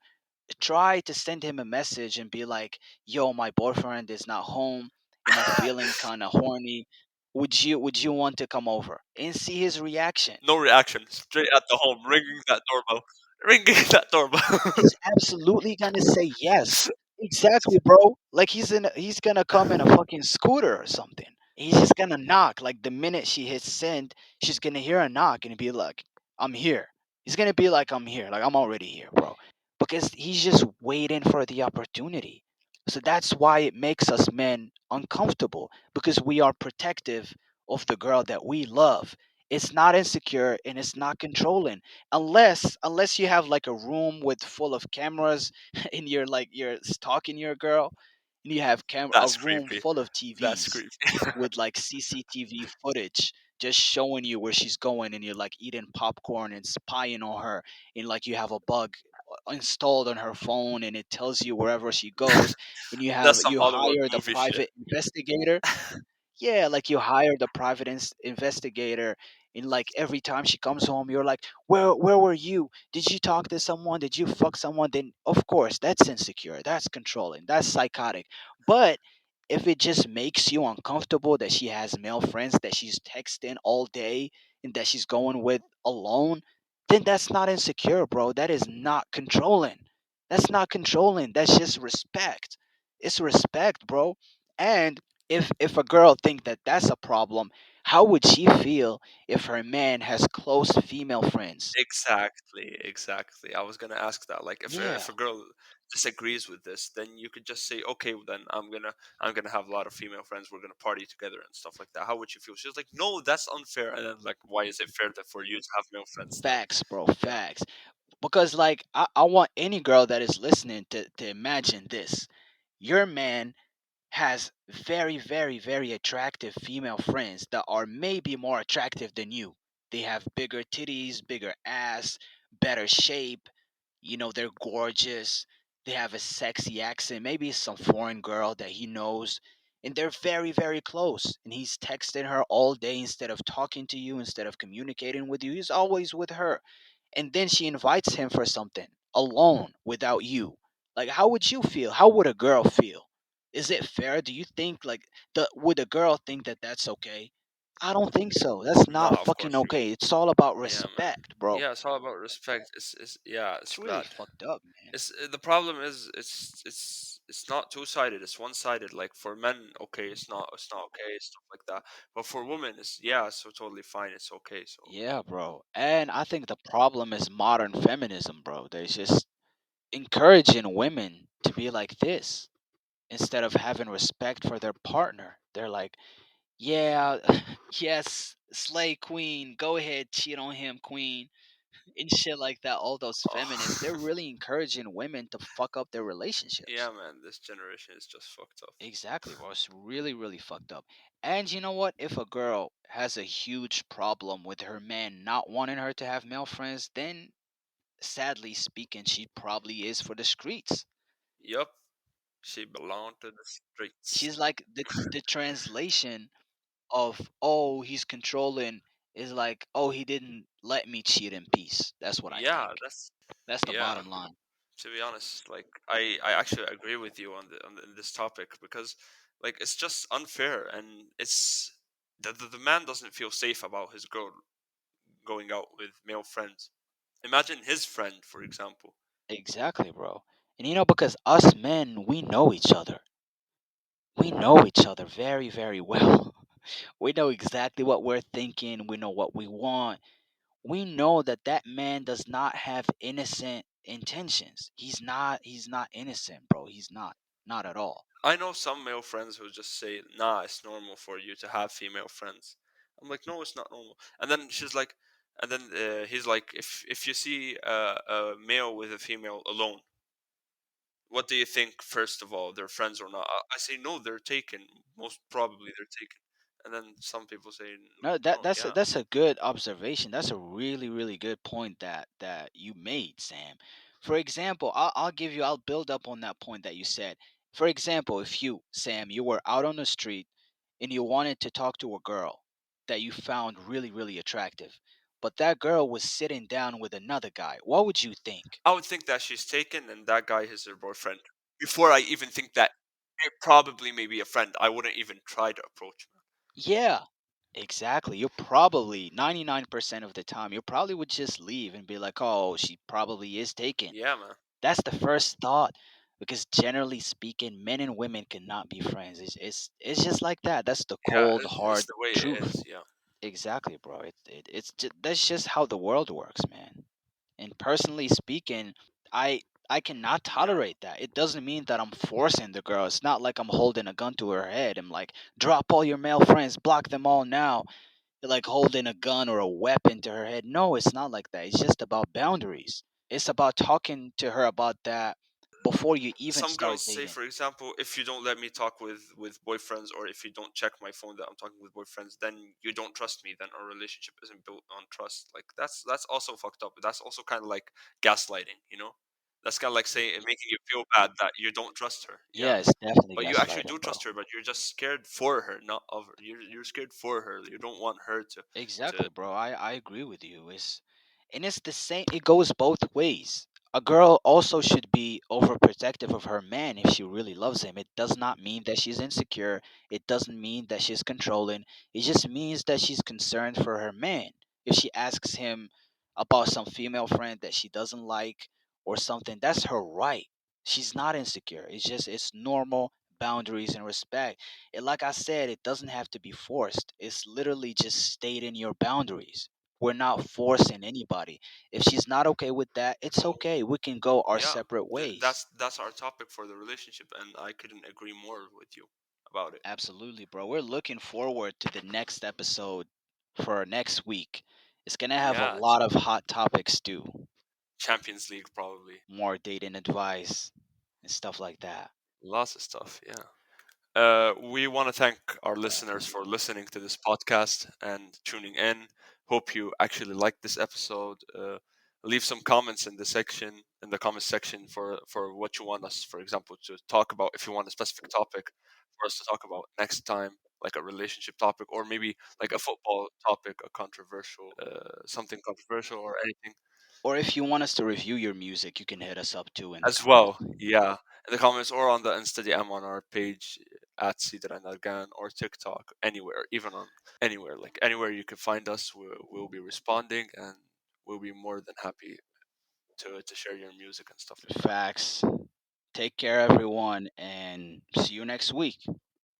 try to send him a message and be like, "Yo, my boyfriend is not home, and I'm feeling kind of horny. Would you want to come over?" And see his reaction. No reaction. Straight at the home, ringing that doorbell, ringing that doorbell. He's absolutely gonna say yes. Exactly, bro. Like he's gonna come in a fucking scooter or something. He's just gonna knock. Like the minute she hits send, she's gonna hear a knock and be like, "I'm here." He's gonna be like, "I'm here." Like I'm already here, bro. Because he's just waiting for the opportunity. So that's why it makes us men uncomfortable because we are protective of the girl that we love. It's not insecure and it's not controlling, unless you have like a room with full of cameras and you're stalking your girl, and you have a That's room creepy. full of That's TVs creepy. with like CCTV footage just showing you where she's going, and you're like eating popcorn and spying on her, and like you have a bug installed on her phone and it tells you wherever she goes, and That's some you Hollywood hire the movie shit. private investigator. Yeah, like you hire the private investigator, and like every time she comes home, you're like, where were you? Did you talk to someone? Did you fuck someone? Then of course that's insecure, that's controlling, that's psychotic. But if it just makes you uncomfortable that she has male friends that she's texting all day and that she's going with alone, then that's not insecure, bro. That is not controlling. That's not controlling. That's just respect. It's respect, bro. And if a girl think that that's a problem, how would she feel if her man has close female friends? Exactly, exactly. I was gonna ask that. Like, Yeah, if a girl disagrees with this, then you could just say, okay, well, then I'm gonna have a lot of female friends. We're gonna party together and stuff like that. How would you feel? She was like, no, that's unfair. And then like, why is it fair that for you to have male friends then? facts, bro, Yeah, facts. Because like I want any girl that is listening to imagine this. Your man has very, very, very attractive female friends that are maybe more attractive than you. They have bigger titties, bigger ass, better shape. They're gorgeous. They have a sexy accent. Maybe it's some foreign girl that he knows. And they're very, very close. And he's texting her all day instead of talking to you, instead of communicating with you. He's always with her. And then she invites him for something alone without you. Like, how would you feel? How would a girl feel? Is it fair? Do you think like would a girl think that that's okay? I don't think so. That's No, not of fucking course you. okay. It's all about Yeah, man. respect, bro. Yeah, it's all about respect. It's yeah, it's It's really bad. fucked up, man. It's the problem is it's not two sided. It's one sided. Like for men, okay, it's not okay, stuff like that. But for women, it's yeah, so totally fine. It's okay. So Yeah, bro. And I think the problem is modern feminism, bro. They're just encouraging women to be like this instead of having respect for their partner. They're like, yeah, yes, slay queen, go ahead, cheat on him, queen, and shit like that. All those feminists, they're oh. really encouraging women to fuck up their Yeah, relationships. man, this generation is just fucked up. Exactly, bro. It's really, really fucked up. And you know what? If a girl has a huge problem with her man not wanting her to have male friends, then sadly speaking, she probably is for the streets. Yup, she belonged to the streets. She's like the translation of oh he's controlling is like oh he didn't let me cheat in peace. That's what I Yeah, think. that's That's the yeah. bottom line. To be honest, like I actually agree with you on this topic because like it's just unfair and it's the man doesn't feel safe about his girl going out with male friends. Imagine his friend, for example. Exactly, bro. And you know because us men we know each other. We know each other very very well. We know exactly what we're thinking. We know what we want. We know that that man does not have innocent intentions. He's not innocent, bro. He's not at all. I know some male friends who just say, "Nah, it's normal for you to have female friends." I'm like, "No, it's not normal." And then she's like, and then he's like, "If you see a male with a female alone, what do you think? First of all, they're friends or not?" I say, "No, they're taken. Most probably they're taken." And then some people say, No, "No, yeah, that's a good observation. That's a really really good point that you made, Sam. For example, I'll build up on that point that you said. For example, if you, Sam, you were out on the street and you wanted to talk to a girl that you found really really attractive, but that girl was sitting down with another guy, what would you think? I would think that she's taken and that guy is her boyfriend before I even think that it probably may be a friend. I wouldn't even try to approach her." Yeah, exactly. You're probably 99% of the time, you probably would just leave and be like, oh, she probably is taken. Yeah, man. That's the first thought. Because generally speaking, men and women cannot be friends. It's just like that. That's the Yeah, cold, it's hard the way it truth. is. Yeah, Exactly, bro. That's just how the world works, man. And personally speaking, I cannot yeah. tolerate that. It doesn't mean that I'm forcing the girl. It's not like I'm holding a gun to her head. I'm like, drop all your male friends, block them all now. You're like holding a gun or a weapon to her head. No, it's not like that. It's just about boundaries. It's about talking to her about that before you even Some start girls say, dating. for example, if you don't let me talk with boyfriends, or if you don't check my phone that I'm talking with boyfriends, then you don't trust me. Then our relationship isn't built on trust. Like that's also fucked up. That's also kind of like gaslighting. You know, that's kind of like saying making you feel bad that you don't trust her. Yeah, Yeah, it's definitely but you actually do gaslighting, bro. trust her, but you're just scared for her, not of her. You're scared for her. You don't want her to Exactly, bro. I agree with you. It's the same. It goes both ways. A girl also should be overprotective of her man if she really loves him. It does not mean that she's insecure. It doesn't mean that she's controlling. It just means that she's concerned for her man. If she asks him about some female friend that she doesn't like or something, that's her right. She's not insecure. It's normal boundaries and respect. And like I said, it doesn't have to be forced. It's literally just stating your boundaries. We're not forcing anybody. If she's not okay with that, it's well, okay. We can go our yeah, separate ways. that's our topic for the relationship, and I couldn't agree more with you about it. Absolutely, bro. We're looking forward to the next episode for next week. It's going to have a Yeah, lot of hot topics too. Champions League probably. More dating advice and stuff like that. Lots of stuff. Yeah. We want to thank our listeners for listening to this podcast and tuning in. Hope you actually liked this episode. Leave some comments in the comment section for what you want us, for example, to talk about. If you want a specific topic for us to talk about next time, like a relationship topic, or maybe like a football topic, a controversial, something controversial, or anything Or if you want us to review your music, you can hit us up too in the as comments. well. Yeah, in the comments or on the Instagram on our page. at Cedar Argan or TikTok, anywhere, even on anywhere, like anywhere you can find us, we'll be responding, and we'll be more than happy to share your music and stuff like that. Facts. Take care, everyone, and see you next week.